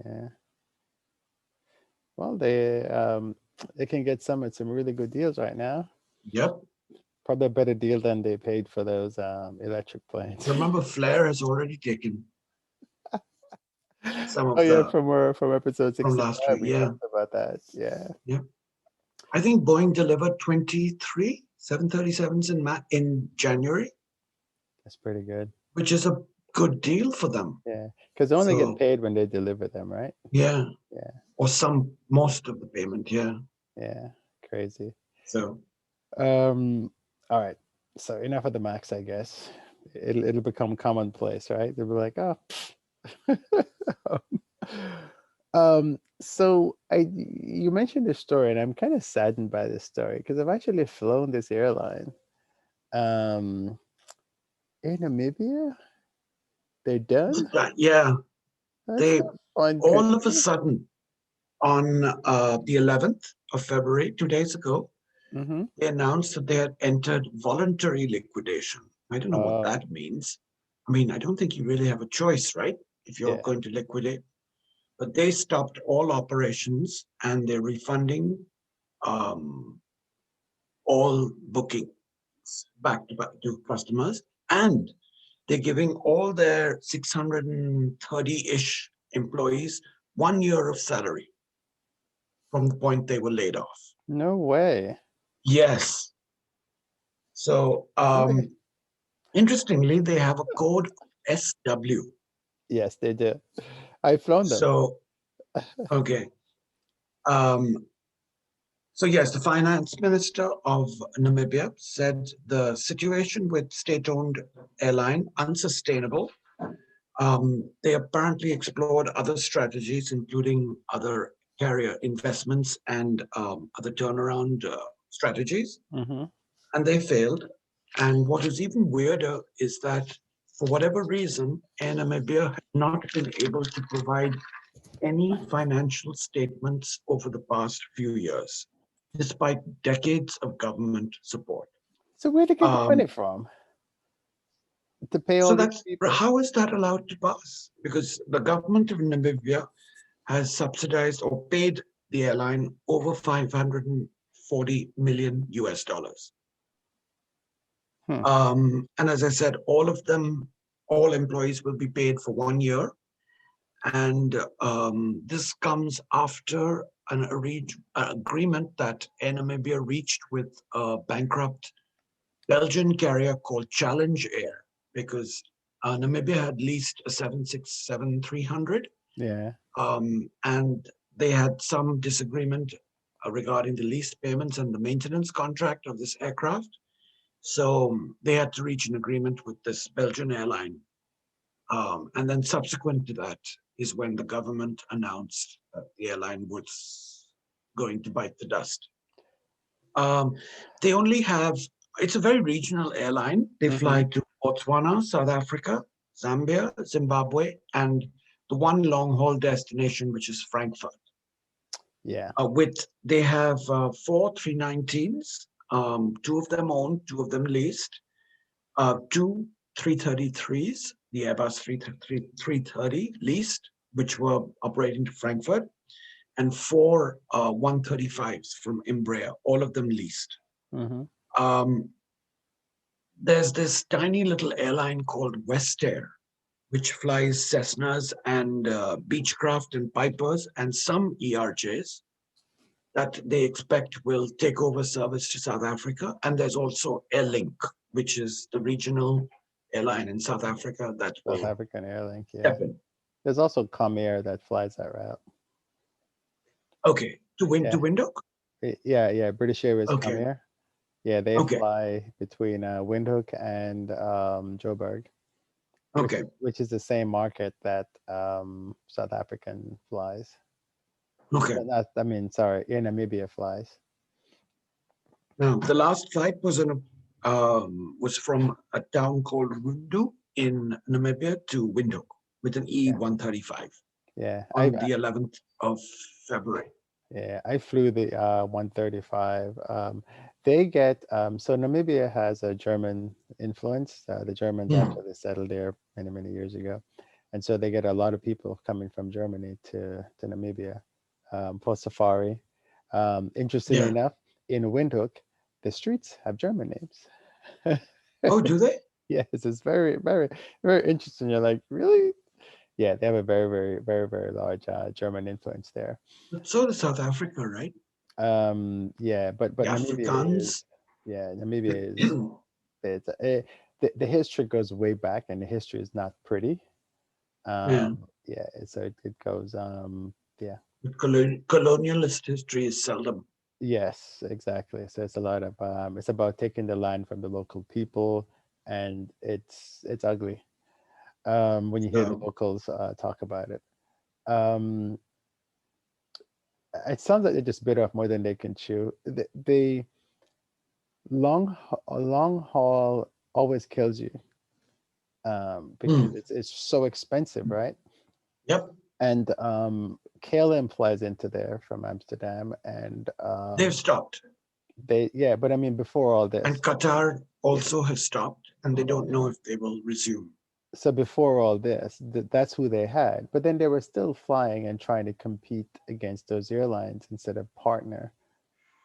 A: yeah. Well, they can get some at some really good deals right now.
B: Yep.
A: Probably a better deal than they paid for those electric planes.
B: Remember, Flair has already taken some
A: Oh
B: of
A: yeah,
B: the
A: from episode
B: from
A: 65,
B: last week.
A: we
B: Yeah,
A: talked about that. Yeah,
B: yeah. I think Boeing delivered 23 737s in January,
A: that's pretty good.
B: which is a good deal for them.
A: Yeah, because they only get
B: So
A: paid when they deliver them, right?
B: yeah,
A: Yeah,
B: or most of the payment. Yeah.
A: yeah, crazy.
B: So
A: Um, all right. So enough of the Max, I guess. It'll become commonplace, right? They'll be like, oh. So you mentioned this story, and I'm kind of saddened by this story because I've actually flown this airline. Um, in Namibia, they're done.
B: yeah,
A: That's
B: they
A: not fun.
B: all of a sudden on the 11th of February, 2 days ago,
A: Mm-hmm.
B: they announced that they had entered voluntary liquidation. I don't know what that means. I mean, I don't think you really have a choice, right? If you're
A: Yeah.
B: going to liquidate, but they stopped all operations and they're refunding um, all bookings back to customers, and they're giving all their 630-ish employees 1 year of salary from the point they were laid off.
A: No way.
B: Yes. So
A: Really?
B: interestingly, they have a code SW.
A: Yes, they do. I've flown them.
B: So okay. Um, so yes, the finance minister of Namibia said the situation with state-owned airline unsustainable. They apparently explored other strategies, including other carrier investments and other turnaround strategies,
A: Mm-hmm.
B: and they failed. And what is even weirder is that for whatever reason, Air Namibia has not been able to provide any financial statements over the past few years. despite decades of government support.
A: So where to get the
B: Um,
A: money from to pay
B: so
A: all these
B: that's
A: people?
B: how is that allowed to pass? Because the government of Namibia has subsidized or paid the airline over 540 million US dollars.
A: Hmm.
B: And as I said, all of them, all employees will be paid for 1 year. And this comes after an agreement that Air Namibia reached with a bankrupt Belgian carrier called Challenge Air, because Namibia had leased a 767-300,
A: Yeah.
B: and they had some disagreement regarding the lease payments and the maintenance contract of this aircraft. So they had to reach an agreement with this Belgian airline. And then subsequent to that is when the government announced that the airline was going to bite the dust. Um, they only have, it's a very regional airline. They
A: Mm-hmm.
B: fly to Botswana, South Africa, Zambia, Zimbabwe, and the one long haul destination, which is Frankfurt.
A: Yeah.
B: They have four 319s, two of them owned, two of them leased, two 333s, the Airbus 330 leased, which were operating to Frankfurt, and four 135s from Iberia, all of them leased.
A: Mm-hmm.
B: Um, there's this tiny little airline called West Air, which flies Cessnas and Beechcraft and Pipers and some ERJs that they expect will take over service to South Africa. And there's also Airlink, which is the regional airline in South Africa that
A: South
B: will
A: African Airlines. Yeah.
B: step in.
A: There's also Comair that flies that route.
B: Okay, to
A: Yeah.
B: Windhoek?
A: Yeah. Yeah. British Airways
B: Okay,
A: Comair. Yeah, they
B: okay,
A: fly between Windhoek and Joburg,
B: okay.
A: which is the same market that South African flies.
B: Okay.
A: Not, I mean, sorry, in Namibia flies.
B: Now, the last flight was from a town called Rundu in Namibia to Windhoek with an
A: Yeah,
B: E-135
A: yeah.
B: on the 11th of February.
A: Yeah, I flew the 135. They get so Namibia has a German influence. The Germans
B: Hmm.
A: actually settled there many, many years ago, and so they get a lot of people coming from Germany to Namibia for safari. Interestingly
B: Yeah.
A: enough, in Windhoek, the streets have German names.
B: Oh, do they?
A: Yes, it's very, very, very interesting. You're like, really? Yeah, they have a very, very, very, very large German influence there.
B: But so does South Africa, right?
A: Yeah,
B: The
A: but Namibia is,
B: Afrikaans.
A: yeah, Namibia is, the history goes way back, and the history is not pretty.
B: Yeah.
A: Yeah, so it goes, yeah,
B: But colonialist history is seldom.
A: yes, exactly. So it's a lot of, it's about taking the land from the local people, and it's ugly. When you hear the
B: So,
A: locals talk about it. Um, it sounds like they just bit off more than they can chew. The long haul always kills you because
B: hmm.
A: it's so expensive, right?
B: Yep,
A: And KLM flies into there from Amsterdam, and
B: they've stopped.
A: they yeah, but I mean before all
B: And
A: this,
B: Qatar
A: yeah.
B: also has stopped, and they don't know if they will resume.
A: So before all this, that's who they had. But then they were still flying and trying to compete against those airlines instead of partner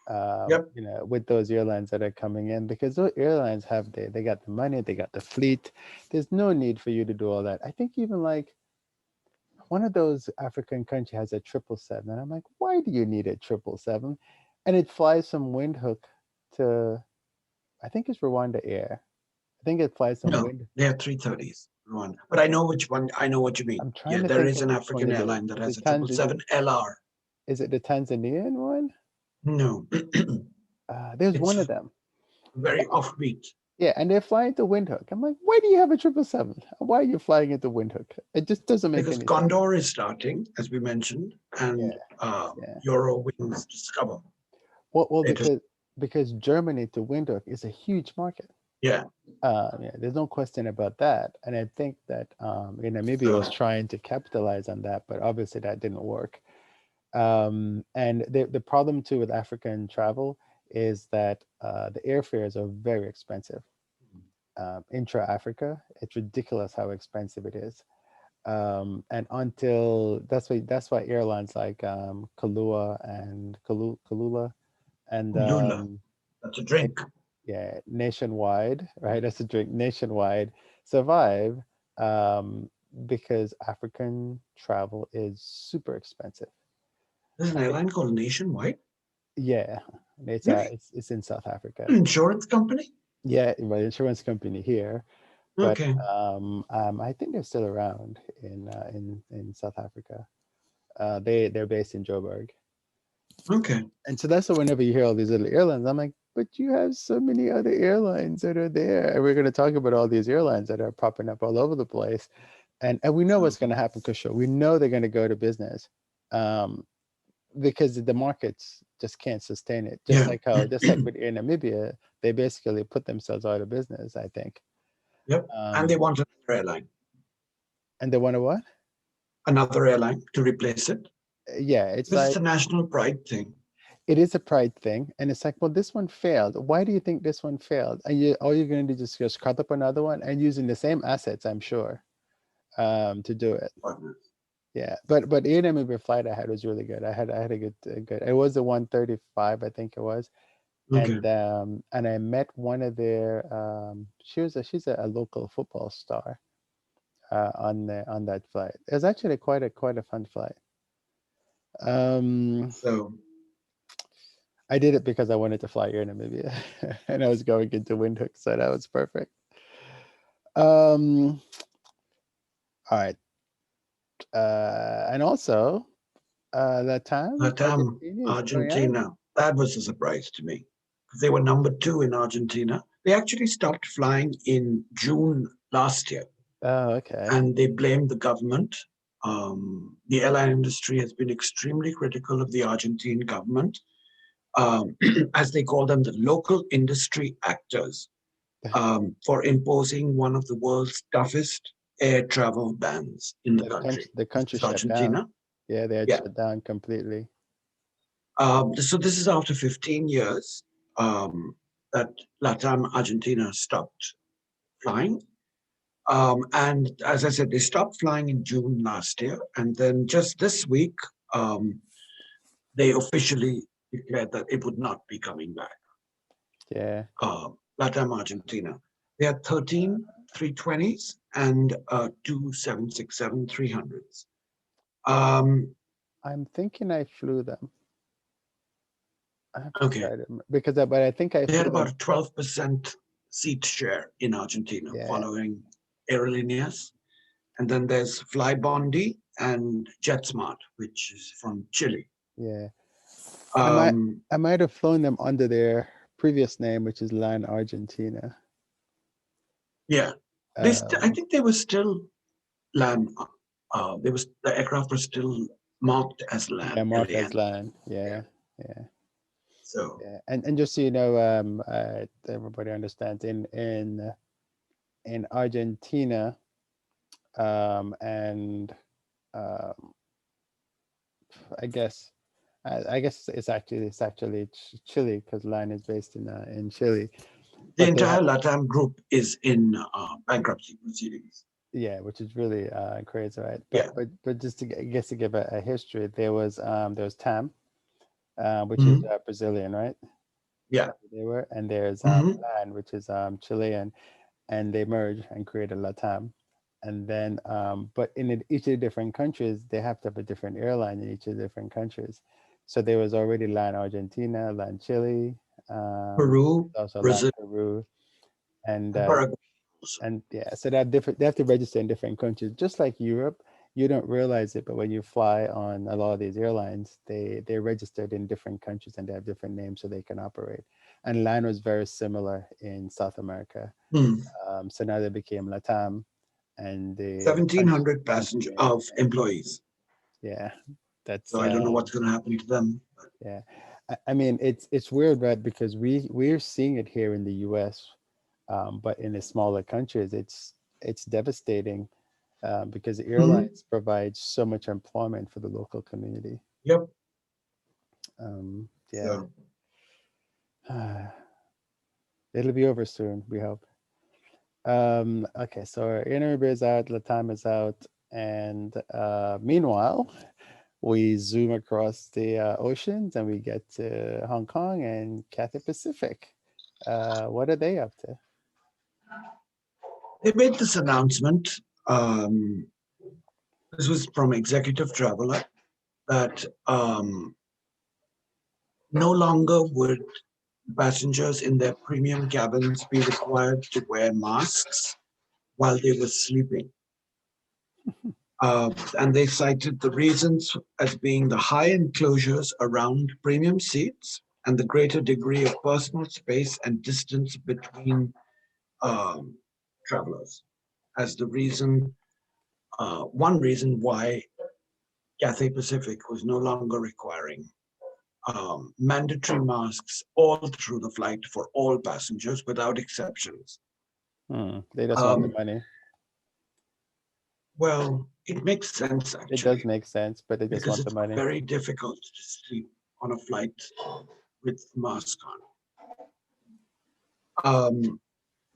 B: Yep.
A: with those airlines that are coming in because those airlines they got the money, they got the fleet. There's no need for you to do all that. I think even like one of those African country has a 777, and I'm like, why do you need a 777? And it flies from Windhoek to, I think it's Rwanda Air. I think it flies from
B: No,
A: Wind.
B: they have 330s. One. But I know which one. I know what you mean.
A: I'm trying
B: Yeah,
A: to
B: there
A: think
B: is
A: of
B: an
A: which one
B: African
A: it is.
B: airline that
A: Is
B: has
A: it
B: a 777 LR.
A: Is it the Tanzanian one?
B: No,
A: There's
B: it's
A: one of them.
B: very offbeat
A: Yeah, and they're flying to Windhoek. I'm like, why do you have a 777? Why are you flying into Windhoek? It just doesn't make
B: because
A: any sense.
B: Condor is starting, as we mentioned,
A: Yeah,
B: and
A: yeah.
B: Eurowings Discover.
A: Well,
B: It is,
A: because Germany to Windhoek is a huge market.
B: yeah.
A: Yeah, there's no question about that. And I think that Namibia was
B: So
A: trying to capitalize on that, but obviously that didn't work. And the problem too with African travel is that the airfares are very expensive. Intra Africa, it's ridiculous how expensive it is. And until that's why airlines like Kalula and
B: Lula, that's a
A: Na-
B: drink.
A: yeah, Nationwide, right? That's a drink. Nationwide survive because African travel is super expensive.
B: There's an
A: It-
B: airline called Nationwide.
A: yeah,
B: Really?
A: it's in South Africa.
B: An insurance company?
A: Yeah, my insurance company here, but
B: Okay.
A: I think they're still around in South Africa. They're based in Joburg,
B: Okay.
A: and so that's why whenever you hear all these little airlines, I'm like, but you have so many other airlines that are there, and we're going to talk about all these airlines that are popping up all over the place, and we know what's going to happen, Kushal. We know they're going to go to business, um, because the markets just can't sustain it.
B: Yeah.
A: Just like with Air Namibia, they basically put themselves out of business, I think.
B: Yep. And they
A: Um,
B: want another airline,
A: and they want to what?
B: another airline to replace it
A: Yeah, it's
B: because it's
A: like
B: a national pride thing.
A: it is a pride thing, and it's like, well, this one failed. Why do you think this one failed? And you all you're going to do is just cut up another one and using the same assets, I'm sure, to do it.
B: Partners.
A: Yeah, but Namibia flight I had was really good. I had a good. It was the 135, I think it was,
B: Okay.
A: and I met one of their. She's a local football star on that flight. It was actually quite a fun flight. Um,
B: So,
A: I did it because I wanted to fly Air Namibia, and I was going into Windhoek, so that was perfect. Um, all right, and also that time
B: LATAM
A: Argentina is going out.
B: Argentina, that was a surprise to me because they were number two in Argentina. They actually stopped flying in June last year
A: Oh, okay.
B: and they blamed the government. The airline industry has been extremely critical of the Argentine government, as they call them, the local industry actors, for imposing one of the world's toughest air travel bans in the country.
A: The
B: This
A: country
B: is
A: shut down.
B: Argentina.
A: Yeah, they had
B: Yeah.
A: shut down completely.
B: So this is after 15 years that LATAM Argentina stopped flying. And as I said, they stopped flying in June last year. And then just this week, um, they officially declared that it would not be coming back.
A: Yeah,
B: LATAM Argentina. They had 13 320s and two 767-300s. Um,
A: I'm thinking I flew them. I have to
B: okay.
A: try to because but I think I
B: They had
A: flew
B: about
A: them.
B: a 12% seat share in Argentina,
A: Yeah,
B: following Aerolíneas. And then there's Flybondi and JetSmart, which is from Chile.
A: yeah. I might
B: Um,
A: I might have flown them under their previous name, which is Line Argentina.
B: yeah, I
A: Um,
B: think they were still land. There was the aircraft was still marked as
A: yeah,
B: land,
A: marked as
B: LAN.
A: Line.
B: Yeah.
A: Yeah, yeah,
B: So
A: yeah. And just so you know, everybody understands in Argentina, and um, I guess I guess it's actually Chile because Line is based in Chile,
B: the
A: but they have
B: entire LATAM group is in bankruptcy proceedings.
A: yeah, which is really crazy, right?
B: Yeah.
A: But just to I guess to give a history, there was TAM, which is
B: Hmm.
A: Brazilian, right?
B: Yeah.
A: They were, and there's
B: Hmm.
A: LAN, which is Chilean, and they merged and created LATAM. And then, but each of the different countries, they have to have a different airline in each of the different countries. So there was already LAN Argentina, LAN Chile,
B: Peru,
A: also LAN
B: Brazil,
A: Peru, and
B: and Paraguay also.
A: yeah, so they have different. They have to register in different countries, just like Europe. You don't realize it, but when you fly on a lot of these airlines, they're registered in different countries and they have different names so they can operate. And LAN was very similar in South America.
B: Hmm.
A: So now they became LATAM, and the country
B: 1,700 passenger
A: yeah,
B: of employees.
A: yeah, that's
B: So I don't know what's going to happen to them.
A: yeah. I mean, it's weird, right? Because we're seeing it here in the U.S., but in the smaller countries, it's devastating because
B: Mhm.
A: airlines provide so much employment for the local community.
B: Yep.
A: Yeah.
B: So
A: It'll be over soon, we hope. Okay, so our interview is out, Latam is out, and meanwhile, we zoom across the oceans and we get to Hong Kong and Cathay Pacific. What are they up to?
B: they made this announcement. Um, this was from Executive Traveler that no longer would passengers in their premium cabins be required to wear masks while they were sleeping. And they cited the reasons as being the high enclosures around premium seats and the greater degree of personal space and distance between um, travelers as the reason, one reason why Cathay Pacific was no longer requiring mandatory masks all through the flight for all passengers without exceptions.
A: They just want the
B: Um,
A: money.
B: well, it makes sense
A: It does
B: actually,
A: make sense, but they just
B: because
A: want the
B: it's
A: money.
B: very difficult to sleep on a flight with mask on.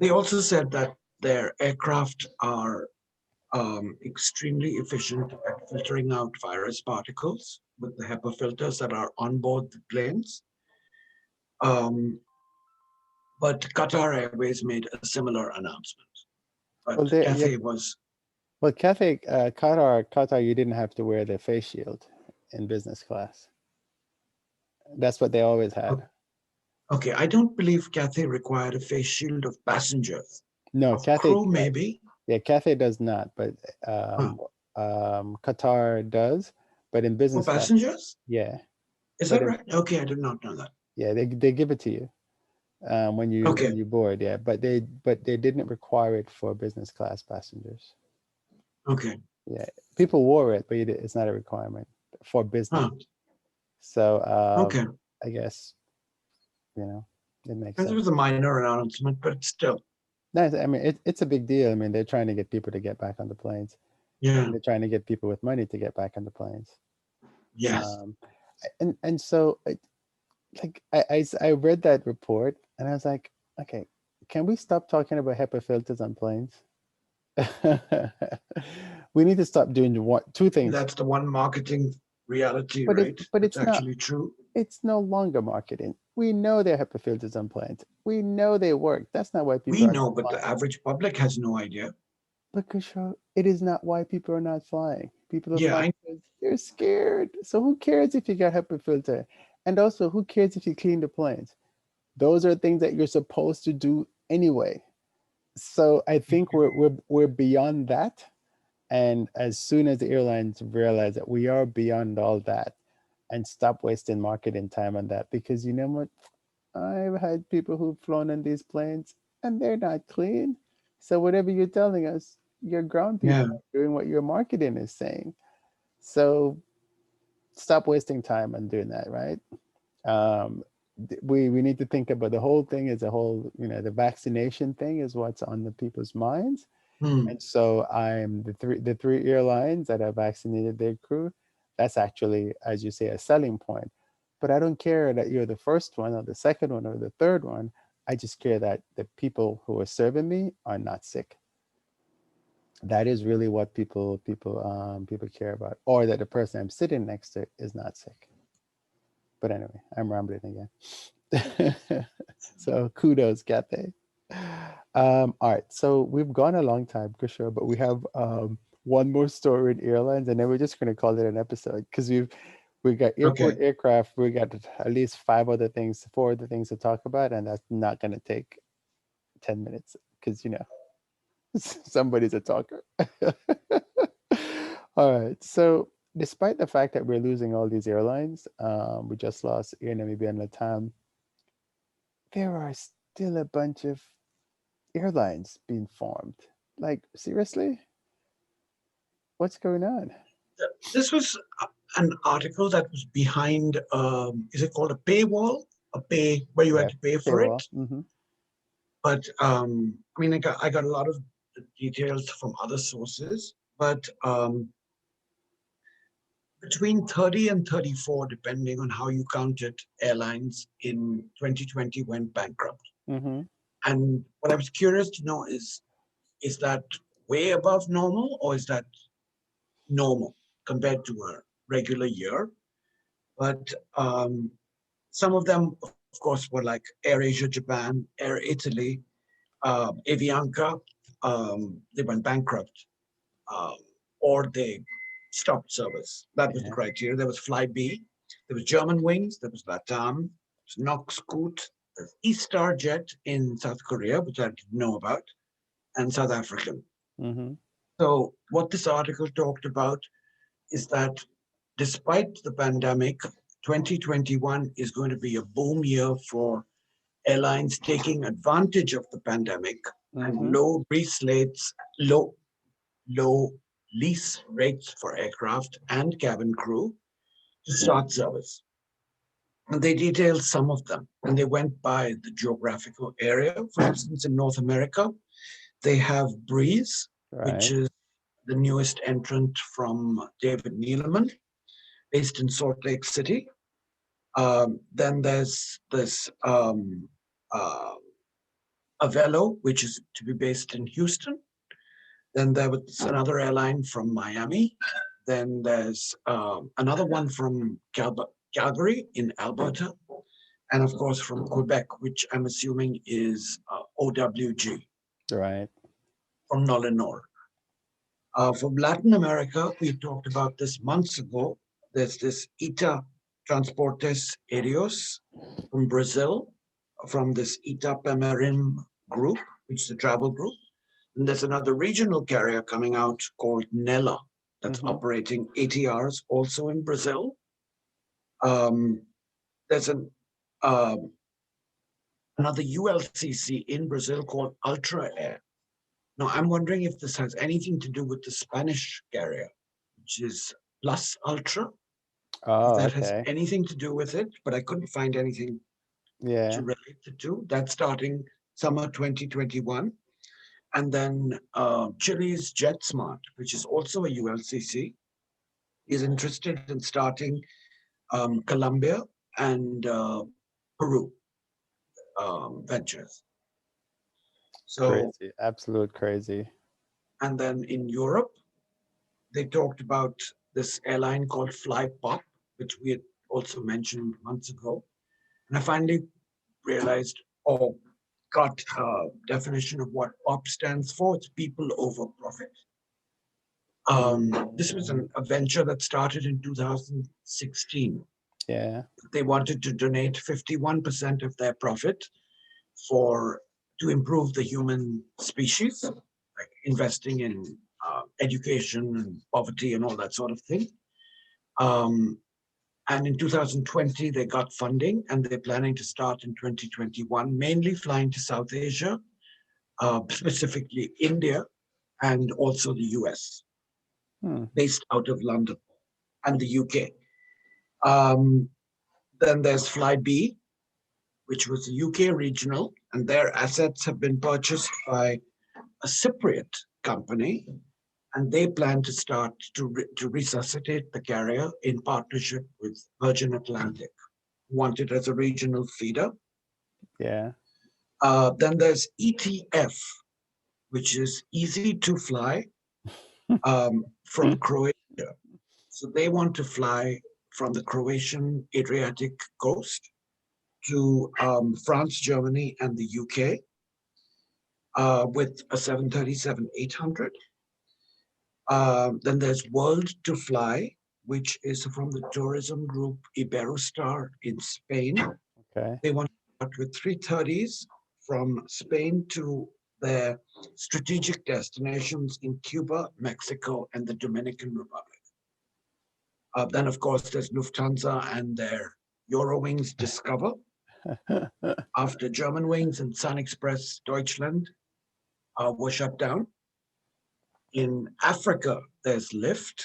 B: They also said that their aircraft are extremely efficient at filtering out virus particles with the HEPA filters that are on board the planes. Um, but Qatar Airways made a similar announcement. But
A: Well, they yeah.
B: Cathay was
A: Well, Qatar, you didn't have to wear the face shield in business class. That's what they always had.
B: okay. I don't believe Cathay required a face shield of passengers.
A: No,
B: Of crew,
A: Cathay,
B: maybe.
A: yeah, Cathay does not, but
B: Huh.
A: Qatar does. But in
B: For
A: business class,
B: passengers?
A: yeah,
B: Is
A: but
B: that
A: in,
B: right? Okay, I did not know that.
A: yeah, they give it to you when
B: Okay,
A: you board, yeah. But they didn't require it for business class passengers.
B: okay.
A: Yeah, people wore it, but it's not a requirement for business.
B: Huh.
A: So
B: Okay.
A: I guess you know it makes
B: This
A: sense.
B: was a minor announcement, but still,
A: Nice. I mean, it's a big deal. I mean, they're trying to get people to get back on the planes,
B: yeah.
A: and they're trying to get people with money to get back on the planes.
B: Yes.
A: Um, and so like I read that report and I was like, okay, can we stop talking about HEPA filters on planes? We need to stop doing two things.
B: That's the one marketing reality,
A: But
B: right? That's
A: it's not.
B: actually true.
A: It's no longer marketing. We know there are HEPA filters on planes. We know they work. That's not why people
B: We
A: are not
B: know, but the
A: flying.
B: average public has no idea.
A: But Kishore, it is not why people are not flying. People are
B: Yeah,
A: flying because they're scared. So who cares if you got HEPA filter? And also, who cares if you clean the planes? Those are things that you're supposed to do anyway. So I think we're beyond that. And as soon as the airlines realize that we are beyond all that and stop wasting marketing time on that, because you know what? I've had people who've flown in these planes and they're not clean. So whatever you're telling us, your ground
B: yeah,
A: people are doing what your marketing is saying. So stop wasting time on doing that, right? Um, we need to think about the whole thing as a whole. The vaccination thing is what's on the people's minds,
B: hmm,
A: and so I'm the three airlines that have vaccinated their crew. That's actually, as you say, a selling point. But I don't care that you're the first one or the second one or the third one. I just care that the people who are serving me are not sick. That is really what people care about, or that the person I'm sitting next to is not sick. But anyway, I'm rambling again. So kudos, Cathay. All right, so we've gone a long time, Kushal, but we have one more story in airlines, and then we're just going to call it an episode because we got airport
B: okay.
A: aircraft, we got at least four other things to talk about, and that's not going to take 10 minutes because somebody's a talker. All right. So, despite the fact that we're losing all these airlines, we just lost Air Namibia and LATAM, there are still a bunch of airlines being formed. Like, seriously? What's going on?
B: This was an article that was behind, is it called a paywall? A pay where you had
A: Yeah.
B: to pay for it.
A: Paywall. Mm-hmm.
B: But I mean, I got a lot of details from other sources, but between 30 and 34, depending on how you count it, airlines in 2020 went bankrupt.
A: Mm-hmm.
B: And what I was curious to know is that way above normal or is that normal compared to a regular year? But some of them, of course, were like AirAsia Japan, Air Italy, Avianca. They went bankrupt um, or they stopped service. That was the
A: Yeah.
B: criteria. There was Fly B, there was German Wings, there was LATAM, Knox Scoot, there's E-Star Jet in South Korea, which I didn't know about, and South African.
A: Mm-hmm.
B: So what this article talked about is that despite the pandemic, 2021 is going to be a boom year for airlines taking advantage of the pandemic and
A: Mm-hmm.
B: low lease rates for aircraft and cabin crew to start service. And they detailed some of them, and they went by the geographical area. For instance, in North America, they have Breeze, which
A: Right.
B: is the newest entrant from David Neeleman, based in Salt Lake City. Then there's this uh, Avelo, which is to be based in Houston. Then there was another airline from Miami. Then there's another one from Calgary in Alberta. And of course from Quebec, which I'm assuming is OWG
A: Right.
B: from Nolinor. From Latin America, we talked about this months ago. There's this ITA Transportes Aéreos from Brazil, from this ITA Pemarim group, which is a travel group. And there's another regional carrier coming out called Nela that's
A: Mm-hmm.
B: operating ATRs also in Brazil. Um, there's um, another ULCC in Brazil called Ultra Air. Now, I'm wondering if this has anything to do with the Spanish carrier, which is Plus Ultra, if
A: Oh,
B: that has
A: okay.
B: anything to do with it, but I couldn't find anything to
A: Yeah.
B: relate it to. That's starting summer 2021. And then Chile's JetSmart, which is also a ULCC, is interested in starting Colombia and Peru ventures. So,
A: Crazy. Absolute crazy.
B: and then in Europe, they talked about this airline called Flypop, which we had also mentioned months ago. And I finally realized, or got a definition of what POP stands for. It's people over profit. This was a venture that started in 2016.
A: Yeah.
B: They wanted to donate 51% of their profit for to improve the human species, like investing in education and poverty and all that sort of thing. Um, and in 2020, they got funding and they're planning to start in 2021, mainly flying to South Asia, specifically India and also the US,
A: Hmm.
B: based out of London and the UK. Um, then there's Flybe, which was a UK regional, and their assets have been purchased by a Cypriot company, and they plan to start to resuscitate the carrier in partnership with Virgin Atlantic, who want it as a regional feeder.
A: Yeah.
B: Then there's ETF, which is easy to fly from Croatia. So they want to fly from the Croatian Adriatic coast to France, Germany, and the UK with a 737-800. Then there's World to Fly, which is from the tourism group Iberostar in Spain.
A: Okay.
B: They want to start with 330s from Spain to their strategic destinations in Cuba, Mexico, and the Dominican Republic. Then, of course, there's Lufthansa and their Eurowings Discover. After Germanwings and Sun Express Deutschland were shut down. In Africa, there's Lyft,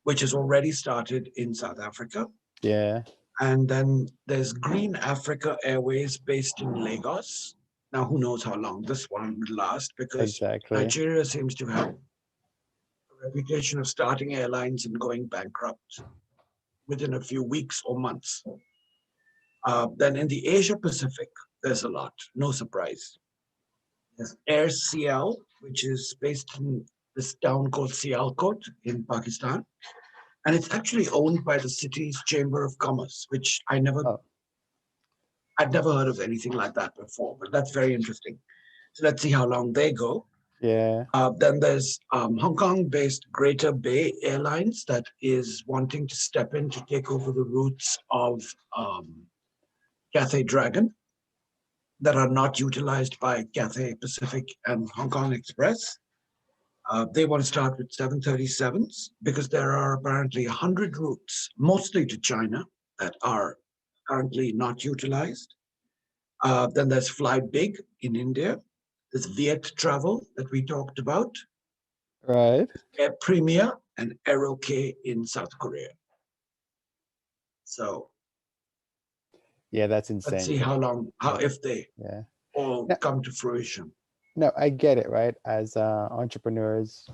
B: which has already started in South Africa.
A: Yeah.
B: And then there's Green Africa Airways based in Lagos. Now, who knows how long this one would last because
A: Exactly.
B: Nigeria seems to have reputation of starting airlines and going bankrupt within a few weeks or months. Then in the Asia Pacific, there's a lot, no surprise. There's Air CL, which is based in this town called Sialkot in Pakistan. And it's actually owned by the city's Chamber of Commerce, which
A: Oh,
B: I'd never heard of anything like that before, but that's very interesting. So let's see how long they go.
A: yeah.
B: Then there's Hong Kong-based Greater Bay Airlines that is wanting to step in to take over the routes of Cathay Dragon that are not utilized by Cathay Pacific and Hong Kong Express. They want to start with 737s because there are apparently 100 routes, mostly to China, that are currently not utilized. Then there's Fly Big in India. There's Viet Travel that we talked about.
A: Right.
B: Air Premier and Aeroke in South Korea. So
A: Yeah, that's
B: let's
A: insane.
B: see how long, how
A: Yeah.
B: if they
A: Yeah.
B: all
A: No,
B: come to fruition.
A: no, I get it, right? As entrepreneurs,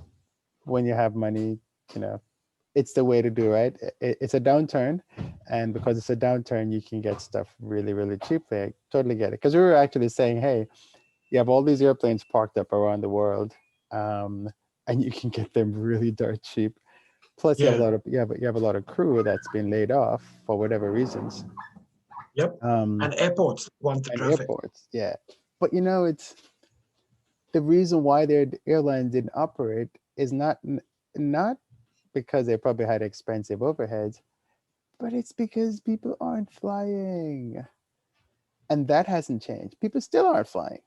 A: when you have money, you know, it's the way to do, right? It's a downturn, and because it's a downturn, you can get stuff really, really cheaply. I totally get it. Because we were actually saying, hey, you have all these airplanes parked up around the world, um, and you can get them really dirt cheap. Plus,
B: Yeah.
A: you have a lot of crew that's been laid off for whatever reasons,
B: Yep.
A: um,
B: And airports want the
A: and
B: traffic.
A: airports. Yeah, but it's the reason why their airlines didn't operate is not because they probably had expensive overheads, but it's because people aren't flying, and that hasn't changed. People still aren't flying.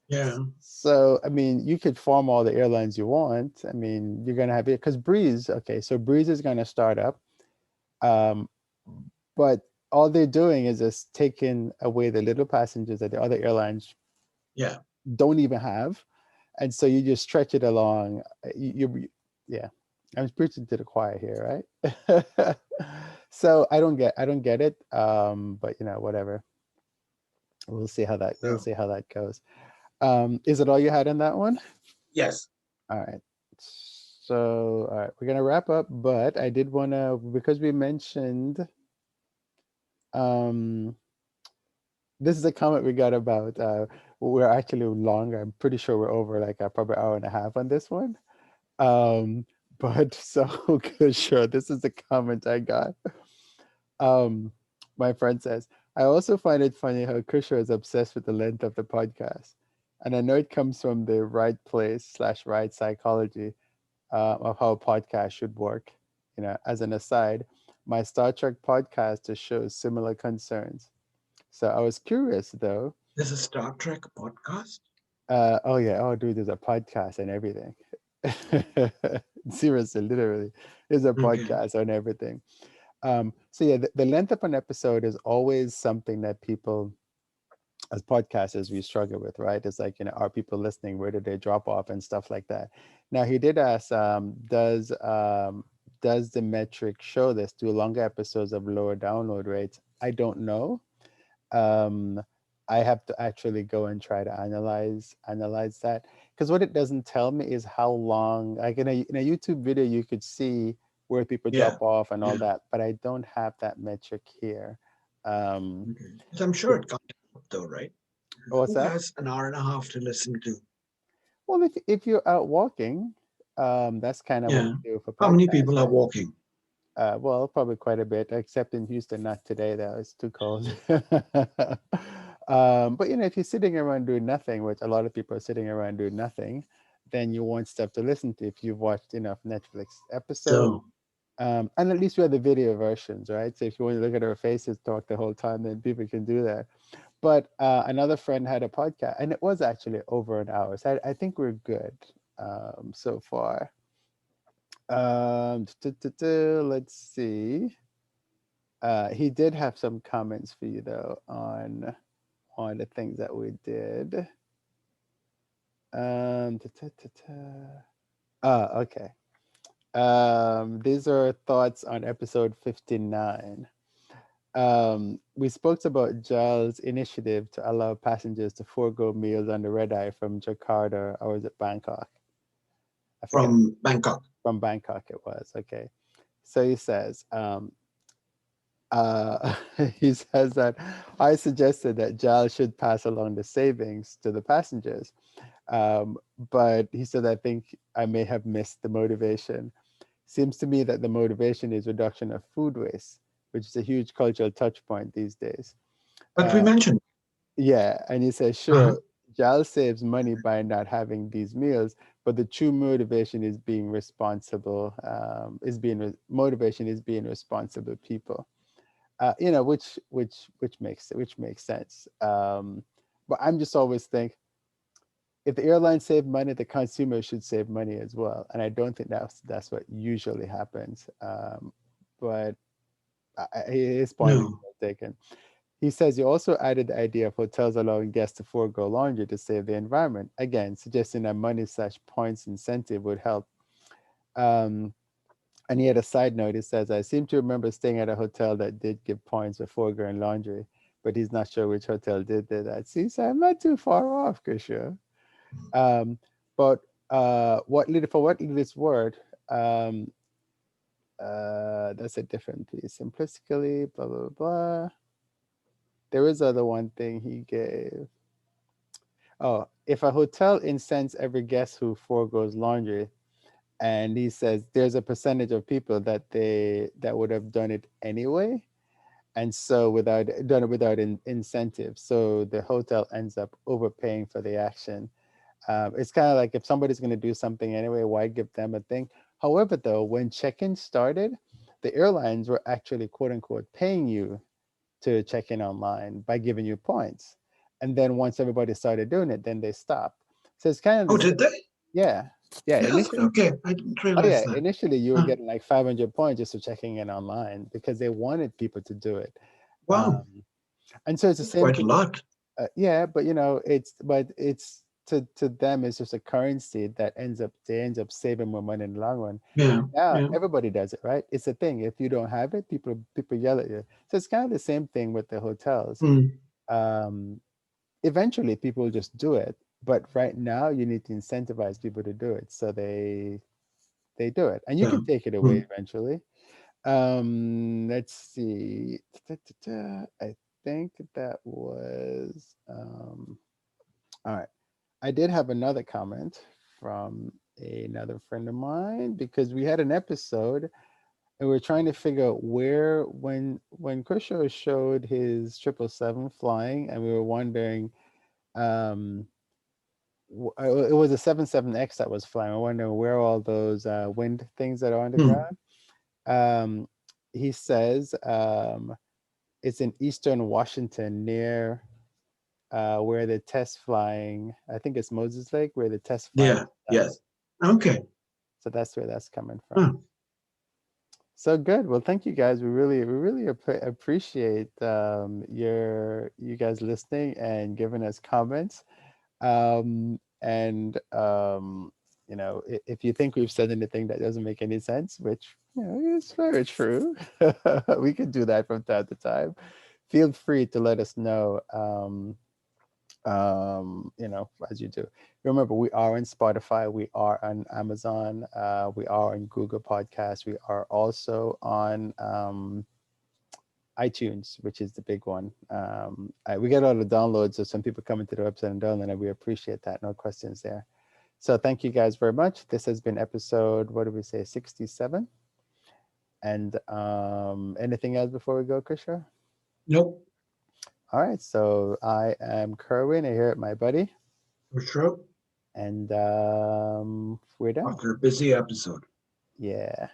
B: Yeah.
A: So, I mean, you could farm all the airlines you want. I mean, you're gonna have it because Breeze. Okay, so Breeze is gonna start up, um, but all they're doing is just taking away the little passengers that the other airlines
B: Yeah.
A: don't even have, and so you just stretch it along. Yeah, I'm preaching to the choir here, right? So I don't get it. But whatever. We'll
B: So
A: see how that goes. Is it all you had in that one?
B: yes.
A: All right. So, all right, we're gonna wrap up, but I did wanna, because we mentioned, um this is a comment we got about, we're actually longer. I'm pretty sure we're over like probably hour and a half on this one. Um, but so sure, this is the comment I got. Um, my friend says, I also find it funny how Kusher is obsessed with the length of the podcast. And I know it comes from the right place slash right psychology of how a podcast should work. As an aside, my Star Trek podcast shows similar concerns. So I was curious though.
B: There's a Star Trek podcast.
A: Oh yeah, oh dude, there's a podcast and everything. Seriously, literally, there's a
B: Okay.
A: podcast on everything. So yeah, the length of an episode is always something that people, as podcasters, we struggle with, right? It's like, are people listening? Where did they drop off and stuff like that? Now he did ask, does the metric show this? Do longer episodes of lower download rates? I don't know. um I have to actually go and try to analyze that, because what it doesn't tell me is how long, like in a YouTube video you could see where people
B: Yeah.
A: drop off and all
B: Yeah.
A: that, but I don't have that metric here. um
B: Okay. But I'm sure
A: so
B: it can't help though, right?
A: what's
B: Who
A: that?
B: has an hour and a half to listen to?
A: Well, if you're out walking, that's kind of what
B: Yeah.
A: you do for
B: How many
A: podcasts,
B: people are
A: right?
B: walking?
A: Well, probably quite a bit, except in Houston, not today though. It's too cold. But if you're sitting around doing nothing, which a lot of people are sitting around doing nothing, then you want stuff to listen to if you've watched enough Netflix episodes.
B: So
A: And at least we have the video versions, right? So if you want to look at our faces, talk the whole time, then people can do that. But another friend had a podcast, and it was actually over an hour. So I think we're good so far. Let's see. He did have some comments for you though on the things that we did. Um, ta, ta, ta, ta. Okay. These are thoughts on episode 59. We spoke about Giles' initiative to allow passengers to forego meals on the red eye from Jakarta, or was it Bangkok? I forget.
B: from Bangkok.
A: From Bangkok it was. Okay. So he says, uh, he says that I suggested that Giles should pass along the savings to the passengers. Um, but he said, I think I may have missed the motivation. Seems to me that the motivation is reduction of food waste, which is a huge cultural touch point these days.
B: But we
A: Uh,
B: mentioned,
A: yeah, and he says,
B: uh-huh.
A: sure, Giles saves money by not having these meals, but the true motivation is being responsible. Motivation is being responsible people. Which makes sense. But I'm just always think if the airline save money, the consumer should save money as well, and I don't think that's what usually happens. But his point is
B: No.
A: well taken. He says he also added the idea of hotels allowing guests to forego laundry to save the environment. Again, suggesting that money/points incentive would help. Um, and he had a side note. He says, I seem to remember staying at a hotel that did give points for foregoing laundry, but he's not sure which hotel did that. See, so I'm not too far off, Krisha. Um, but for what little it's worth, um, that's a different piece. Simplistically, blah, blah, blah. There is other one thing he gave. Oh, if a hotel incents every guest who foregoes laundry, and he says there's a percentage of people that would have done it anyway, and so without done it without incentive, so the hotel ends up overpaying for the action. It's kind of like if somebody's going to do something anyway, why give them a thing? However, though, when check-in started, the airlines were actually quote unquote paying you to check in online by giving you points. And then once everybody started doing it, then they stopped. So it's kind of
B: Oh,
A: the
B: did
A: same.
B: they?
A: Yeah. Yeah.
B: Yes. Okay. I didn't
A: Oh
B: realize
A: yeah.
B: that.
A: Initially, you were
B: Huh.
A: getting like 500 points just for checking in online because they wanted people to do it.
B: Wow.
A: Um, and so it's the
B: That's
A: same
B: quite a
A: thing.
B: lot.
A: Yeah, but it's to them it's just a currency that ends up saving more money in the long run.
B: Yeah.
A: Now
B: Yeah.
A: everybody does it, right? It's a thing. If you don't have it, people yell at you. So it's kind of the same thing with the hotels.
B: Mm.
A: Um, Eventually, people will just do it, but right now you need to incentivize people to do it, so they do it, and you
B: Yeah.
A: can take it away
B: Mm.
A: eventually. Let's see. I think that was all right. I did have another comment from another friend of mine because we had an episode and we are trying to figure out where when Kershaw showed his 777 flying, and we were wondering um it was a 77X that was flying. I wonder where all those wind things that are on the
B: Mm.
A: ground. Um, he says it's in eastern Washington near where the test flying. I think it's Moses Lake where the test flying
B: Yeah.
A: is done.
B: Yes. Okay.
A: So that's where that's coming from.
B: Huh.
A: So good. Well, thank you guys. We really appreciate you guys listening and giving us comments. And if you think we've said anything that doesn't make any sense, which is very true, we could do that from time to time. Feel free to let us know. As you do. Remember, we are on Spotify, we are on Amazon, we are on Google Podcasts, we are also on iTunes, which is the big one. We get all the downloads, so some people come into the website and download, and we appreciate that. No questions there. So thank you guys very much. This has been episode, what did we say, 67? And anything else before we go, Krisha?
B: Nope.
A: All right. So I am Kerwin. I here at my buddy,
B: For sure.
A: and we're done.
B: After a busy episode.
A: Yeah.